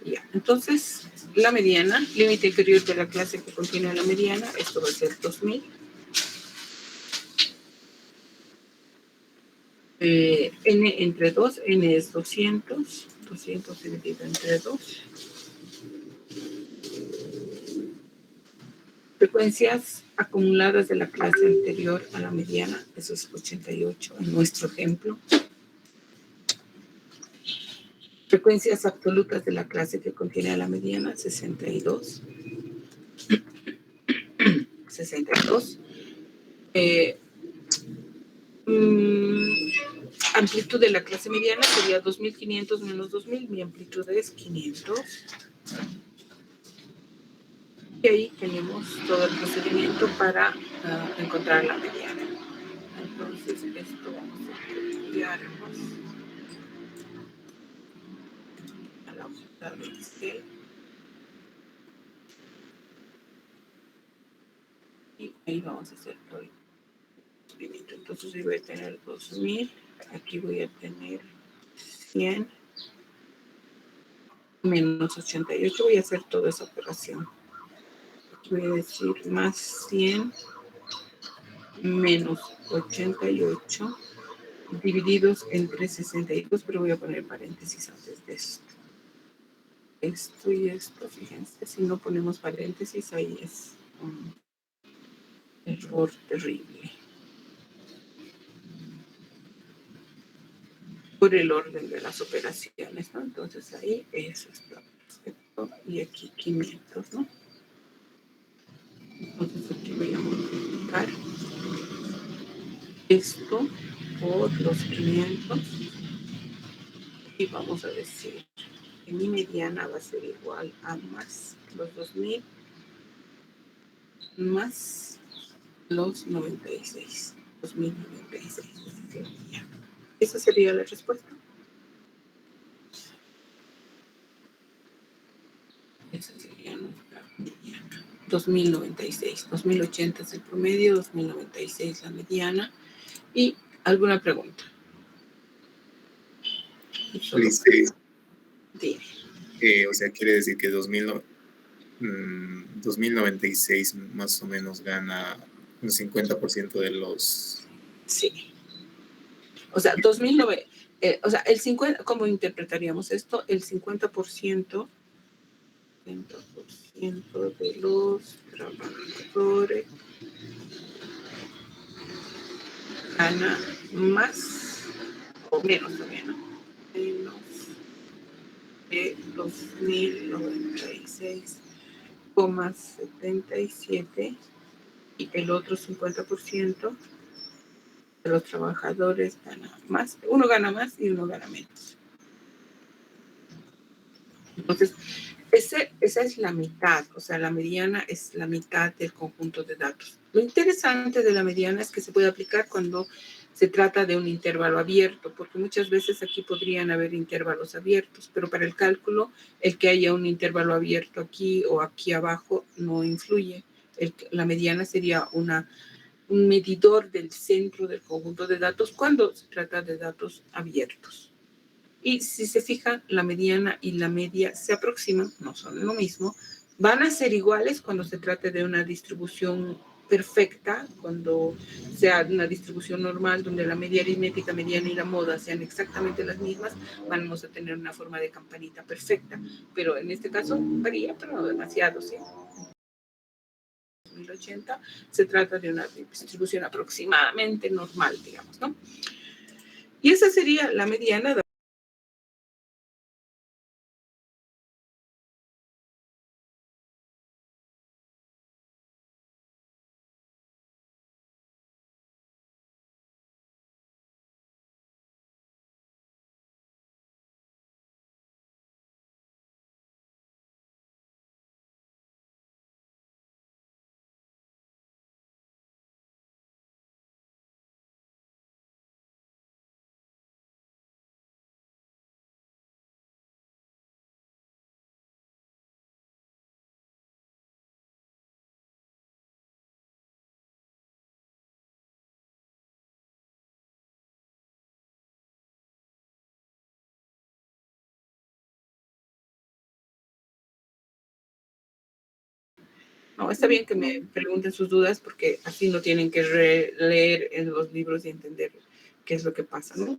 Ya, entonces, la mediana, límite inferior de la clase que contiene la mediana, esto va a ser 2000. N entre 2, N es 200, 200 dividido entre 2. Frecuencias acumuladas de la clase anterior a la mediana, eso es 88 en nuestro ejemplo. Frecuencias absolutas de la clase que contiene a la mediana, 62. 62. Amplitud de la clase mediana sería 2500 menos 2000. Mi amplitud es 500. Y ahí tenemos todo el procedimiento para encontrar la mediana. Entonces, esto vamos a copiarnos a la hojita de Excel. Y ahí vamos a hacer todo el procedimiento. Entonces, yo voy a tener 2000. Aquí voy a tener 100 menos 88. Voy a hacer toda esa operación. Aquí voy a decir más 100 menos 88 divididos entre 62, pero voy a poner paréntesis antes de esto. Esto y esto, fíjense, si no ponemos paréntesis, ahí es Error terrible. Por el orden de las operaciones, ¿no? Entonces ahí eso está perfecto. Y aquí 500, ¿no? Entonces aquí voy a multiplicar esto por los 500 y vamos a decir que mi mediana va a ser igual a más los 2000 más los 96. 2096. Esa sería la respuesta. Esa sería nuestra mediana. 2096. 2080 es el promedio, 2096 la mediana. ¿Y alguna pregunta? Listo. O sea, quiere decir que 2096 más o menos gana un 50% de los... Sí. O sea, 2009, o sea, el 50, ¿cómo interpretaríamos esto? El 50% de los trabajadores gana más o menos también, ¿no? Menos de 2096,77 y el otro 50% de los trabajadores gana más. Uno gana más y uno gana menos. Entonces, esa es la mitad, o sea, la mediana es la mitad del conjunto de datos. Lo interesante de la mediana es que se puede aplicar cuando se trata de un intervalo abierto, porque muchas veces aquí podrían haber intervalos abiertos, pero para el cálculo, el que haya un intervalo abierto aquí o aquí abajo no influye. La mediana sería un medidor del centro del conjunto de datos cuando se trata de datos abiertos. Y si se fijan, la mediana y la media se aproximan, no son lo mismo, van a ser iguales cuando se trate de una distribución perfecta, cuando sea una distribución normal, donde la media aritmética, mediana y la moda sean exactamente las mismas, vamos a tener una forma de campanita perfecta. Pero en este caso varía, pero no demasiado, ¿sí? 2080 se trata de una distribución aproximadamente normal, digamos, ¿no? Y esa sería la mediana. No, está bien que me pregunten sus dudas porque así no tienen que leer en los libros y entender qué es lo que pasa, ¿no?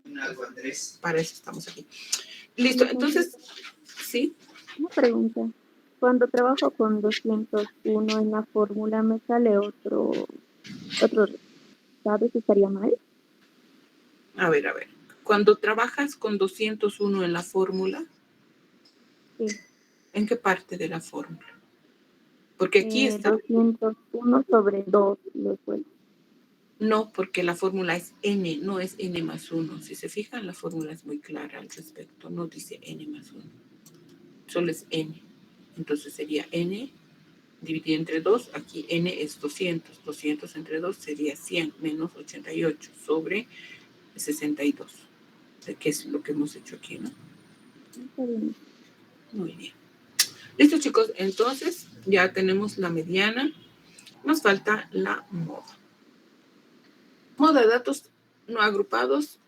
Para eso estamos aquí. Listo, entonces, ¿sí? Una pregunta. Cuando trabajo con 201 en la fórmula, me sale otro, ¿sabes? ¿Estaría mal? A ver. Cuando trabajas con 201 en la fórmula, Sí. ¿en qué parte de la fórmula? Porque aquí está... 201 sobre 2 después. No, porque la fórmula es n, no es n más 1. Si se fijan, la fórmula es muy clara al respecto. No dice n más 1. Solo es n. Entonces sería n dividido entre 2. Aquí n es 200. 200 entre 2 sería 100 menos 88 sobre 62. Que es lo que hemos hecho aquí, ¿no? Está bien. Muy bien. Listo, chicos. Entonces ya tenemos la mediana. Nos falta la moda. Moda de datos no agrupados.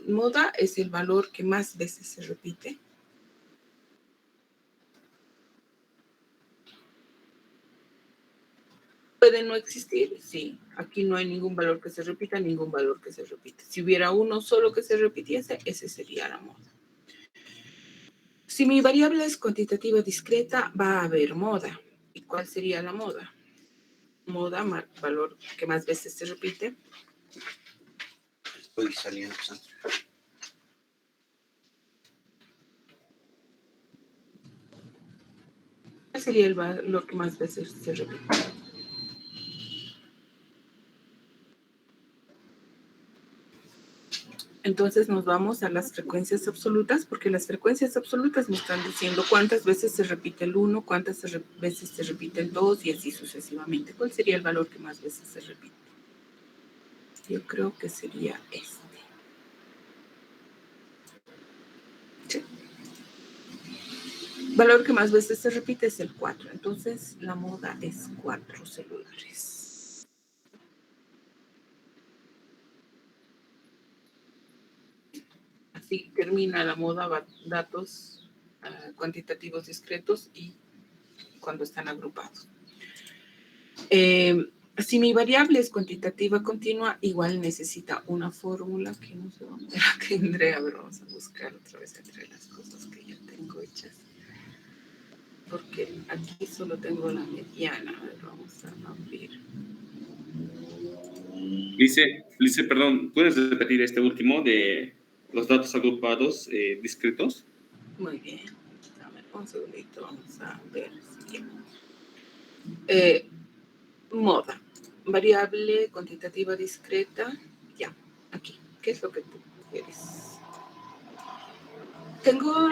Moda es el valor que más veces se repite. ¿Puede no existir? Sí. Aquí no hay ningún valor que se repita, ningún valor que se repita. Si hubiera uno solo que se repitiese, ese sería la moda. Si mi variable es cuantitativa discreta, va a haber moda. ¿Y cuál sería la moda? moda, valor que más veces se repite. Estoy saliendo. ¿Cuál sería el valor que más veces se repite? Entonces nos vamos a las frecuencias absolutas, porque las frecuencias absolutas me están diciendo cuántas veces se repite el 1, cuántas veces se repite el 2 y así sucesivamente. ¿Cuál sería el valor que más veces se repite? Yo creo que sería este. Sí. El valor que más veces se repite es el 4. Entonces la moda es 4 celulares. Así termina la moda, datos cuantitativos discretos y cuando están agrupados. Si mi variable es cuantitativa continua, igual necesita una fórmula que no sé dónde la tendré. A ver, vamos a buscar otra vez entre las cosas que ya tengo hechas. Porque aquí solo tengo la mediana. A ver, vamos a abrir. Lice, perdón, ¿puedes repetir este último de los datos agrupados discretos? Muy bien. Dame un segundito, vamos a ver. Moda. Variable cuantitativa discreta. Ya, aquí. ¿Qué es lo que tú quieres? Tengo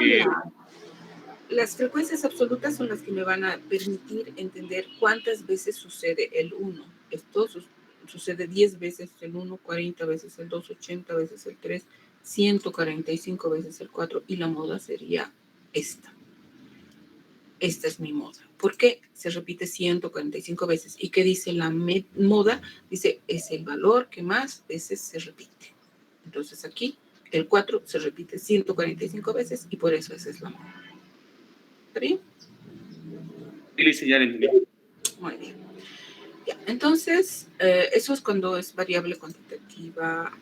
las frecuencias absolutas son las que me van a permitir entender cuántas veces sucede el 1. Esto sucede 10 veces el 1, 40 veces el 2, 80 veces el 3, 145 veces el 4 y la moda sería esta. Esta es mi moda. ¿Por qué se repite 145 veces? ¿Y qué dice la moda? Dice, es el valor que más veces se repite. Entonces aquí el 4 se repite 145 veces y por eso esa es la moda. ¿Está bien? Sí, Lice, ya lo entendí. Muy bien. Ya, entonces, eso es cuando es variable cuantitativa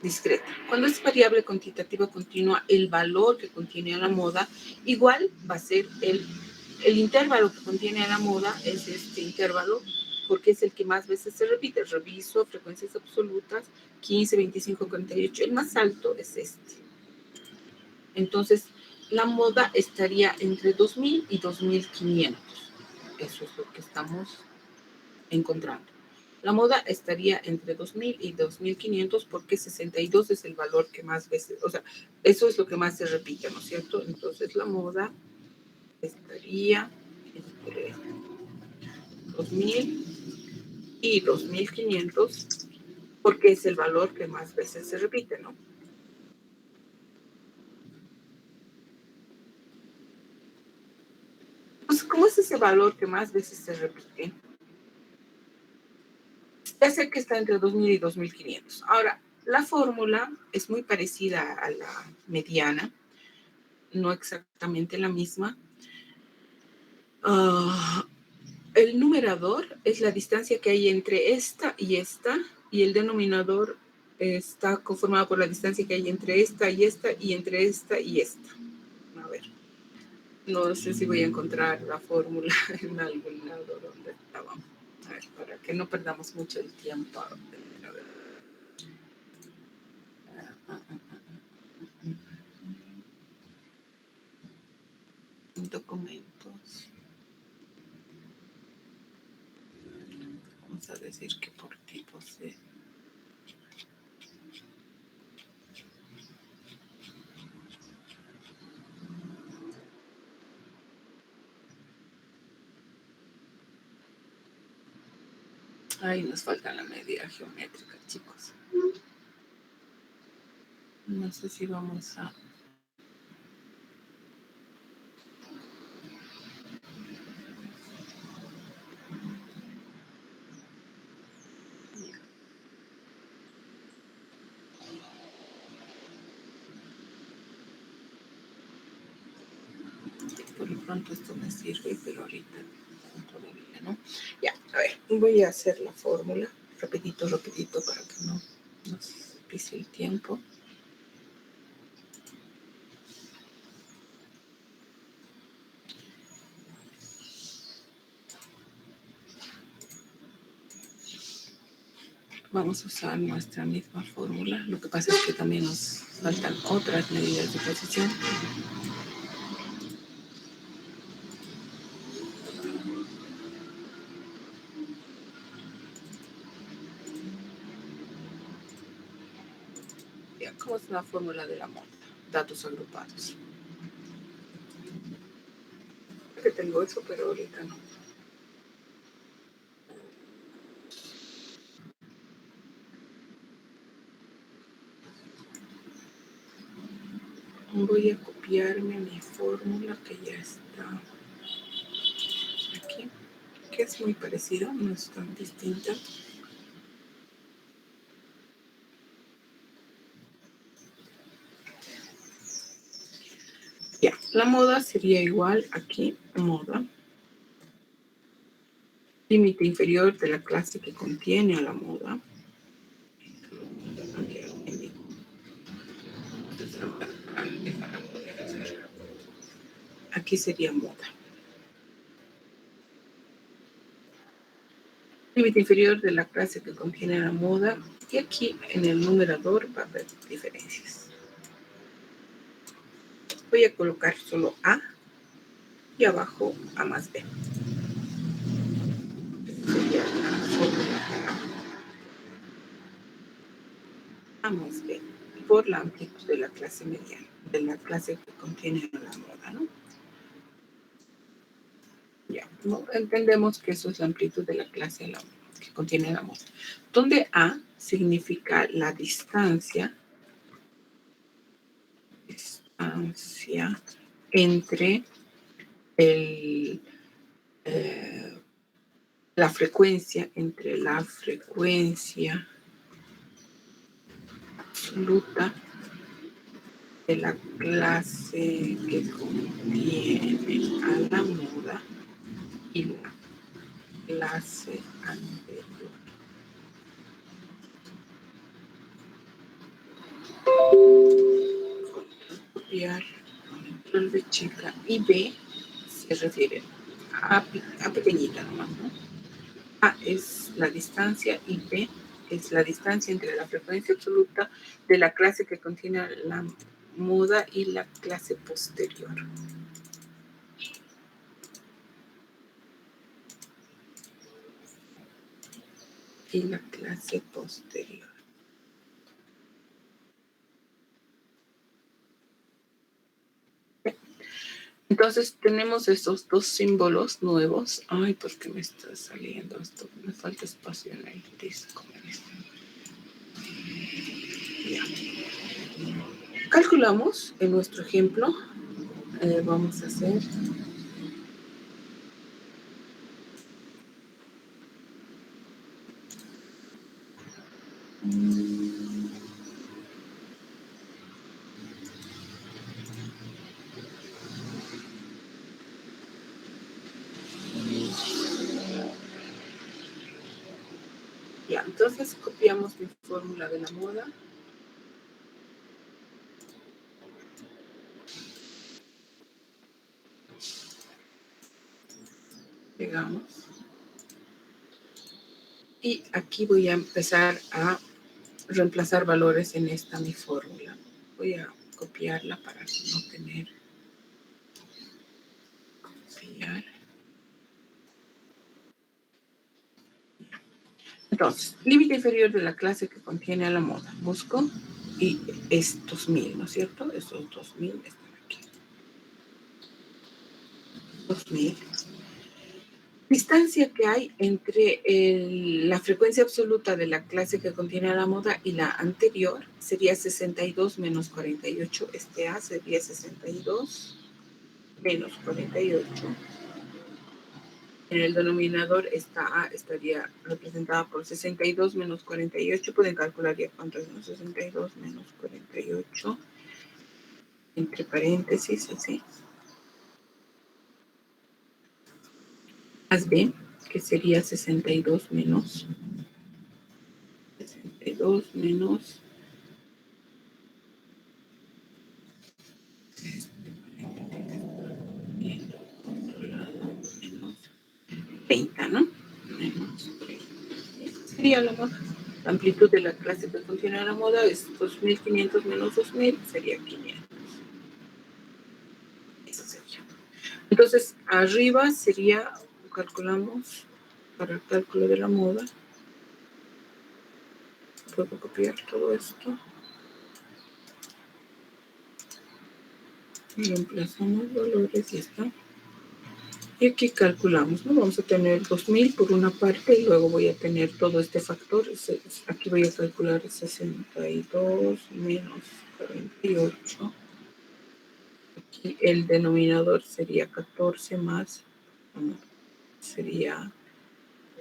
discreta. Cuando es variable cuantitativa continua, el valor que contiene a la moda igual va a ser el intervalo que contiene a la moda, es este intervalo, porque es el que más veces se repite. Reviso frecuencias absolutas, 15, 25, 48. El más alto es este. Entonces, la moda estaría entre 2000 y 2500. Eso es lo que estamos encontrando. La moda estaría entre 2000 y 2500 porque 62 es el valor que más veces, o sea, eso es lo que más se repite, ¿no es cierto? Entonces la moda estaría entre 2000 y 2500 porque es el valor que más veces se repite, ¿no? Entonces, ¿cómo es ese valor que más veces se repite? Ya sé que está entre 2000 y 2500. Ahora, la fórmula es muy parecida a la mediana, no exactamente la misma. El numerador es la distancia que hay entre esta, y el denominador está conformado por la distancia que hay entre esta y esta, y entre esta y esta. A ver, no sé si voy a encontrar la fórmula en algún lado donde estábamos. A ver, para que no perdamos mucho el tiempo. A ver. Documentos. Vamos a decir que por tipos de... Ay, nos falta la medida geométrica, chicos. No sé si vamos a... Por lo pronto esto me sirve, pero ahorita todavía no. Ya, a ver, voy a hacer la fórmula rapidito para que no nos pise el tiempo. vamos a usar nuestra misma fórmula. Lo que pasa es que también nos faltan otras medidas de posición. Ya, ¿cómo es la fórmula de la moda? Datos agrupados. Que tengo eso, pero ahorita no. Voy a copiarme mi fórmula que ya está aquí, que es muy parecida, no es tan distinta. Ya, la moda sería igual aquí, moda. Límite inferior de la clase que contiene a la moda. Aquí sería moda. Límite inferior de la clase que contiene la moda. Y aquí en el numerador va a haber diferencias. Voy a colocar solo A y abajo A más B. Sería la fórmula A más B por la amplitud de la clase mediana, de la clase que contiene la moda, ¿no? Ya, ¿no? Entendemos que eso es la amplitud de la clase que contiene la moda. Donde A significa la distancia entre la frecuencia, entre la frecuencia absoluta de la clase que contiene a la moda y la clase anterior. Copiar control de chica y B se refiere a pequeñita nomás, ¿no? A es la distancia y B es la distancia entre la frecuencia absoluta de la clase que contiene la moda y la clase posterior. Y la clase posterior. Entonces tenemos estos dos símbolos nuevos. Ay, ¿por qué me está saliendo esto? Me falta espacio en el disco. Ya. Calculamos en nuestro ejemplo. Vamos a hacer ya, entonces copiamos mi fórmula de la moda. Pegamos. Y aquí voy a empezar a reemplazar valores en esta mi fórmula. Voy a copiarla para no tener. Copiar. Entonces, límite inferior de la clase que contiene a la moda. Busco y estos 1000, ¿no es cierto? Esos 2000 están aquí. 2000. Distancia que hay entre la frecuencia absoluta de la clase que contiene a la moda y la anterior sería 62 menos 48. Este A sería 62 menos 48. En el denominador esta A estaría representada por 62 menos 48. Pueden calcular ya cuánto es, ¿no? 62 menos 48. Entre paréntesis, así. Más B, que sería 62 menos 30, ¿no? Menos 30. Sería la moda. La amplitud de la clase que contiene la moda es 2.500 menos 2.000, sería 500. Eso sería. Entonces, arriba sería, calculamos, para el cálculo de la moda, puedo copiar todo esto. Y reemplazamos valores y está. Y aquí calculamos, ¿no? Vamos a tener 2.000 por una parte y luego voy a tener todo este factor. Aquí voy a calcular 62 menos 48. Aquí el denominador sería 14 más, sería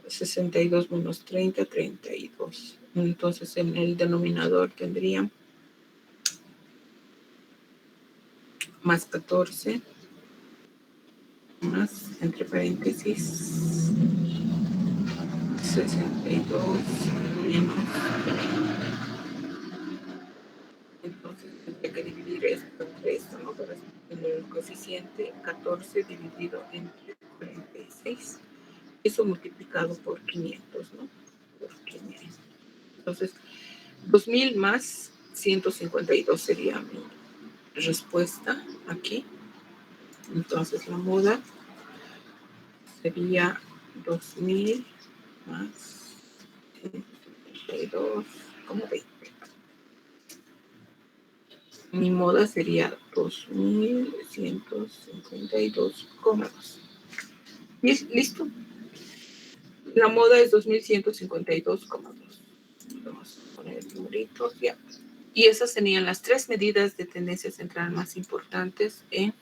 62 menos 30, 32. Entonces en el denominador tendría más 14 más, entre paréntesis, 62 menos. Entonces tendría que dividir esto entre esto, ¿no? Para tener el coeficiente 14 dividido entre 46. Eso multiplicado por 500, ¿no? Por 500. Entonces, 2.000 más 152 sería mi respuesta aquí. Entonces, la moda sería 2.000 más 152, como 20. Mi moda sería 2.152,2. ¿Listo? La moda es 2.152,2. Vamos a poner numeritos ya. Y esas serían las 3 medidas de tendencia central más importantes en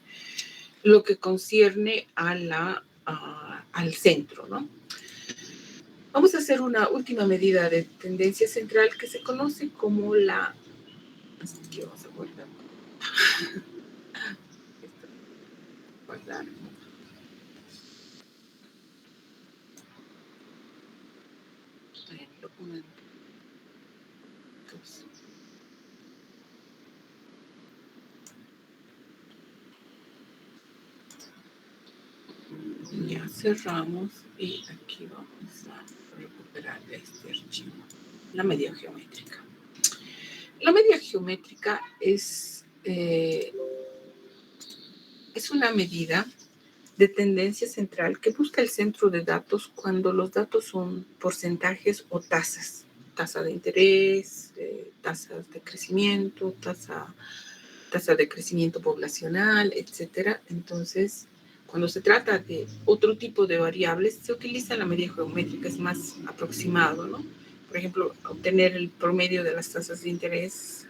lo que concierne a al centro, ¿no? Vamos a hacer una última medida de tendencia central que se conoce como la... Aquí vamos a guardar. Guardar. Documento. Ya cerramos y aquí vamos a recuperar este archivo. La medida geométrica. La medida geométrica es una medida de tendencia central que busca el centro de datos cuando los datos son porcentajes o tasas. Tasa de interés, tasas de crecimiento, tasa de crecimiento poblacional, etcétera. Entonces, cuando se trata de otro tipo de variables, se utiliza la medida geométrica, es más aproximado, ¿no? Por ejemplo, obtener el promedio de las tasas de interés.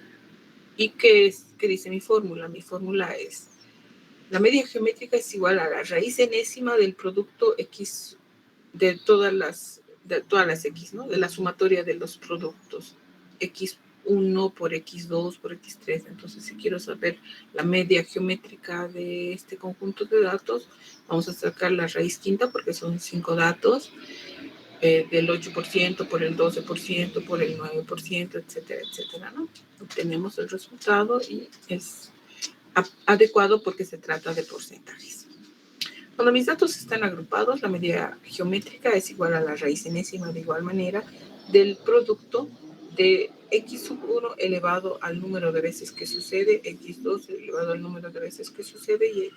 ¿Y qué dice mi fórmula? Mi fórmula es, la medida geométrica es igual a la raíz enésima del producto X de todas las X, ¿no? De la sumatoria de los productos X1 por X2 por X3. Entonces, si quiero saber la media geométrica de este conjunto de datos, vamos a sacar la raíz quinta porque son 5 datos, del 8% por el 12%, por el 9%, etcétera, etcétera, ¿no? Obtenemos el resultado y es adecuado porque se trata de porcentajes. Cuando mis datos están agrupados, la medida geométrica es igual a la raíz enésima de igual manera del producto de x1 elevado al número de veces que sucede, x2 elevado al número de veces que sucede y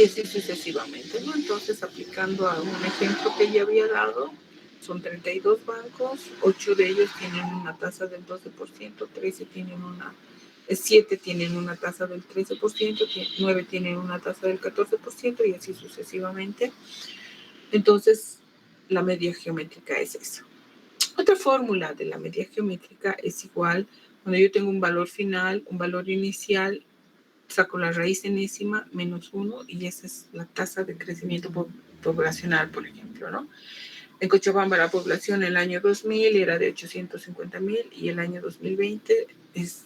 así sucesivamente, ¿no? Entonces, aplicando a un ejemplo que ya había dado, son 32 bancos, 8 de ellos tienen una tasa del 12%, 7 tienen una tasa del 13%, 9 tienen una tasa del 14% y así sucesivamente. Entonces, la medida geométrica es eso. Otra fórmula de la medida geométrica es igual, cuando yo tengo un valor final, un valor inicial, saco la raíz enésima menos 1 y esa es la tasa de crecimiento poblacional, por ejemplo, ¿no? En Cochabamba la población en el año 2000 era de 850,000 y el año 2020 es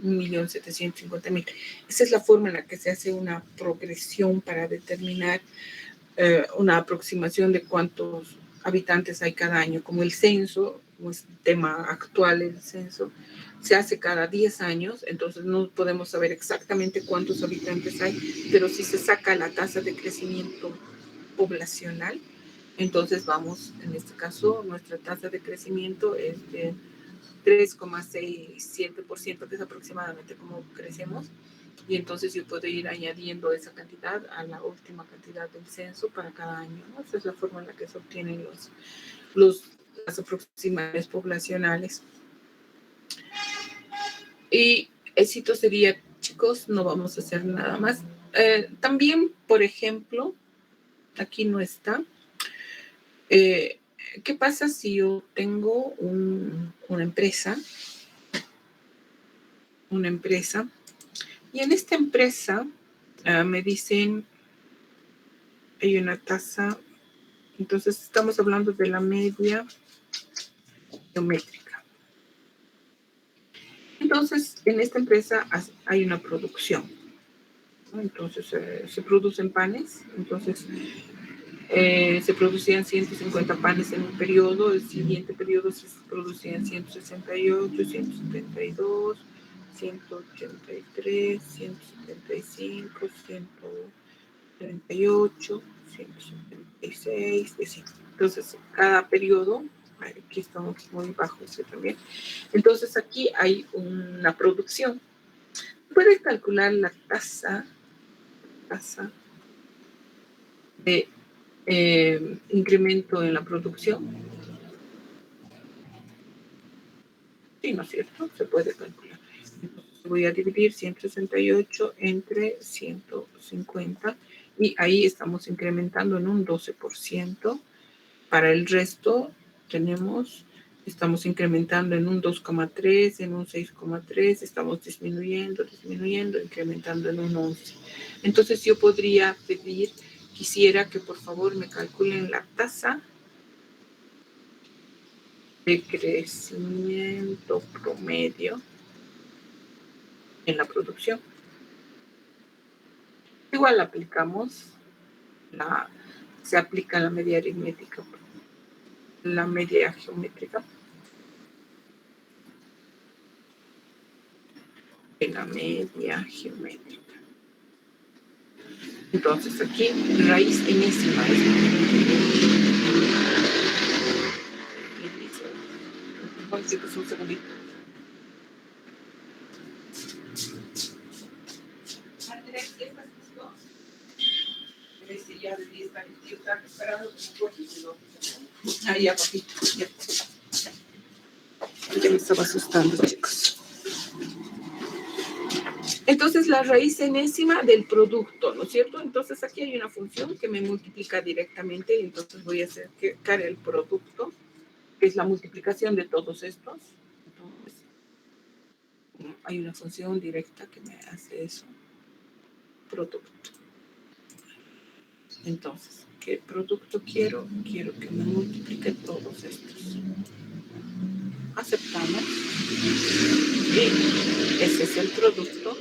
1.750.000. Esa es la forma en la que se hace una progresión para determinar una aproximación de cuántos habitantes hay cada año, como el censo, como es el tema actual, el censo, se hace cada 10 años, entonces no podemos saber exactamente cuántos habitantes hay, pero si se saca la tasa de crecimiento poblacional, Entonces vamos, en este caso, nuestra tasa de crecimiento es de 3,67%, que es aproximadamente como crecemos. Y entonces yo puedo ir añadiendo esa cantidad a la última cantidad del censo para cada año, ¿no? Esa es la forma en la que se obtienen las aproximaciones poblacionales. Y éxito sería, chicos, no vamos a hacer nada más. También, por ejemplo, aquí no está. ¿Qué pasa si yo tengo una empresa? Y en esta empresa me dicen, hay una tasa, entonces estamos hablando de la media geométrica. Entonces, en esta empresa hay una producción, ¿no? Entonces, se producen panes, entonces se producían 150 panes en un periodo, el siguiente periodo se producían 168, 172, 183, 175, 138, 176, así. Entonces, cada periodo, aquí estamos muy bajos también. Entonces, aquí hay una producción. Puedes calcular la tasa de incremento en la producción. Sí, ¿no es cierto? Se puede calcular. Entonces, voy a dividir 168 entre 150 y ahí estamos incrementando en un 12%. Para el resto estamos incrementando en un 2,3, en un 6,3, estamos disminuyendo, incrementando en un 11. Entonces yo podría quisiera que por favor me calculen la tasa de crecimiento promedio en la producción. Igual se aplica la media aritmética, la media geométrica. La media geométrica. Entonces aquí raíz enésima es un segundito. Andrés, ¿qué estás listo? Ya debería estar esperando como ya, papito. Ya me estaba asustando, chicos. Entonces, la raíz enésima del producto, ¿no es cierto? Entonces, aquí hay una función que me multiplica directamente y entonces voy a sacar el producto, que es la multiplicación de todos estos. Entonces, hay una función directa que me hace eso. Producto. Entonces, ¿qué producto quiero? Quiero que me multiplique todos estos. Aceptamos. Y ese es el producto.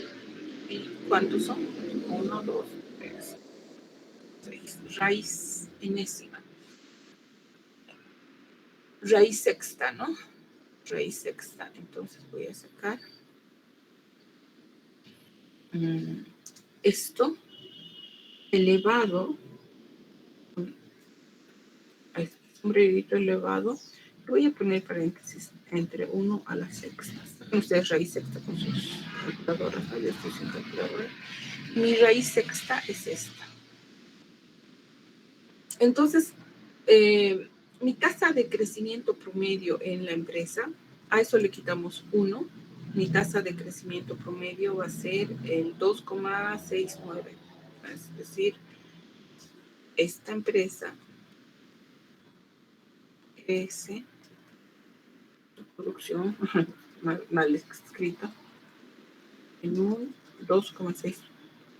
¿Y cuántos son? 1, 2, 3, 6. Raíz enésima. Raíz sexta, ¿no? Raíz sexta. Entonces voy a sacar esto elevado, un redito elevado. Voy a poner paréntesis entre 1 a la sexta. Ustedes raíz sexta con sus calculadoras, ¿no? Yo estoy sin calculadora. Mi raíz sexta es esta. Entonces, mi tasa de crecimiento promedio en la empresa, a eso le quitamos 1. Mi tasa de crecimiento promedio va a ser el 2,69. Es decir, esta empresa crece, producción, mal escrita, en un 2,6,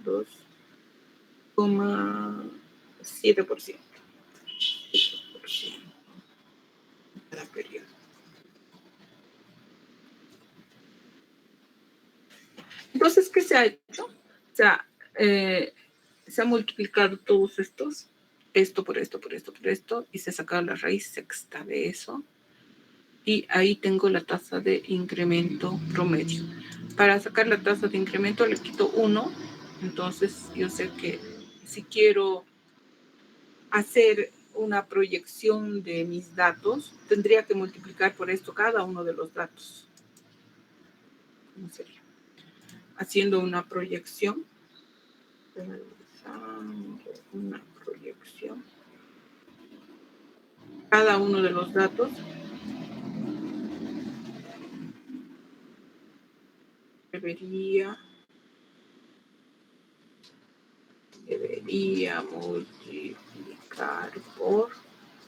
2,7%. Cada periodo. Entonces, ¿qué se ha hecho? O sea, se ha multiplicado todos estos, esto por esto, por esto, por esto, y se ha sacado la raíz sexta de eso. Y ahí tengo la tasa de incremento promedio. Para sacar la tasa de incremento le quito 1. Entonces, yo sé que si quiero hacer una proyección de mis datos, tendría que multiplicar por esto cada uno de los datos. ¿Cómo sería? Haciendo una proyección. Una proyección. Cada uno de los datos debería multiplicar por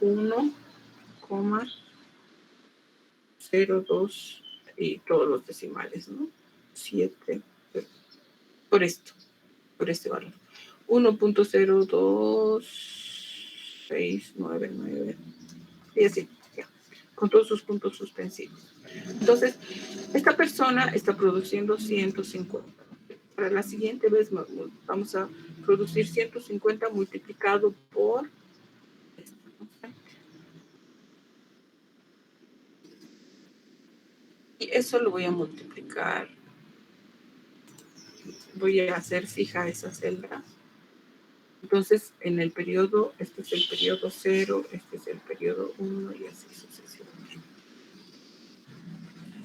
1,02 y todos los decimales, ¿no? 7, por este valor. 1.02699 y así, ya, con todos sus puntos suspensivos. Entonces, esta persona está produciendo 150. Para la siguiente vez vamos a producir 150 multiplicado por esta, ¿no? Y eso lo voy a multiplicar. Voy a hacer fija esa celda. Entonces, en el periodo, este es el periodo 0, este es el periodo 1 y así sucesivamente.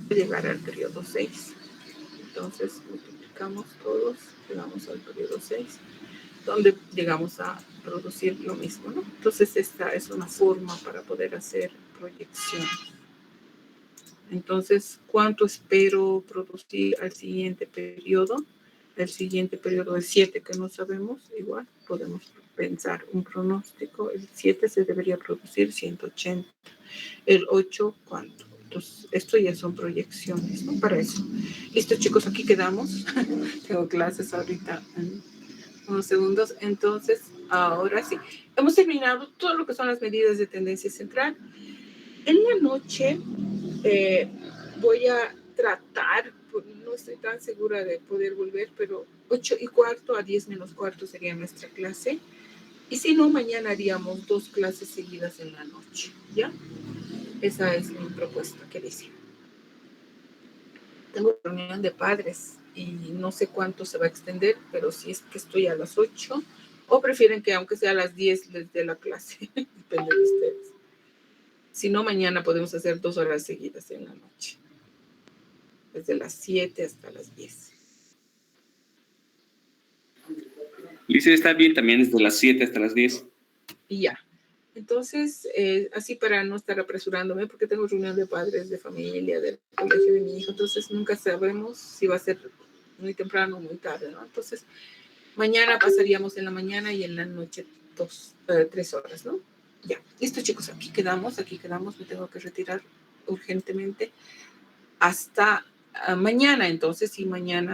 Voy a llegar al periodo 6. Entonces, multiplicamos todos, llegamos al periodo 6, donde llegamos a producir lo mismo, ¿no? Entonces, esta es una forma para poder hacer proyección. Entonces, ¿cuánto espero producir al siguiente periodo? El siguiente periodo es 7, que no sabemos, igual podemos pensar un pronóstico. El 7 se debería producir 180. El 8, ¿cuánto? Entonces, esto ya son proyecciones, ¿no? Para eso. Listo, chicos, aquí quedamos. Tengo clases ahorita en unos segundos. Entonces, ahora sí. Hemos terminado todo lo que son las medidas de tendencia central. En la noche voy a tratar, no estoy tan segura de poder volver, pero 8:15 a 10:15 sería nuestra clase. Y si no, mañana haríamos 2 clases seguidas en la noche, ¿ya? Esa es mi propuesta, ¿qué dicen? Tengo reunión de padres y no sé cuánto se va a extender, pero si es que estoy a las 8, o prefieren que aunque sea a las 10 les dé la clase, depende de ustedes. Si no, mañana podemos hacer 2 horas seguidas en la noche, desde las 7 hasta las 10. Lice, está bien también desde las 7 hasta las 10. Y ya. Entonces, así para no estar apresurándome, porque tengo reunión de padres, de familia, del colegio de mi hijo, entonces nunca sabemos si va a ser muy temprano o muy tarde, ¿no? Entonces, mañana pasaríamos en la mañana y en la noche 3 horas, ¿no? Ya. Listo, chicos, aquí quedamos, me tengo que retirar urgentemente hasta mañana, entonces, y mañana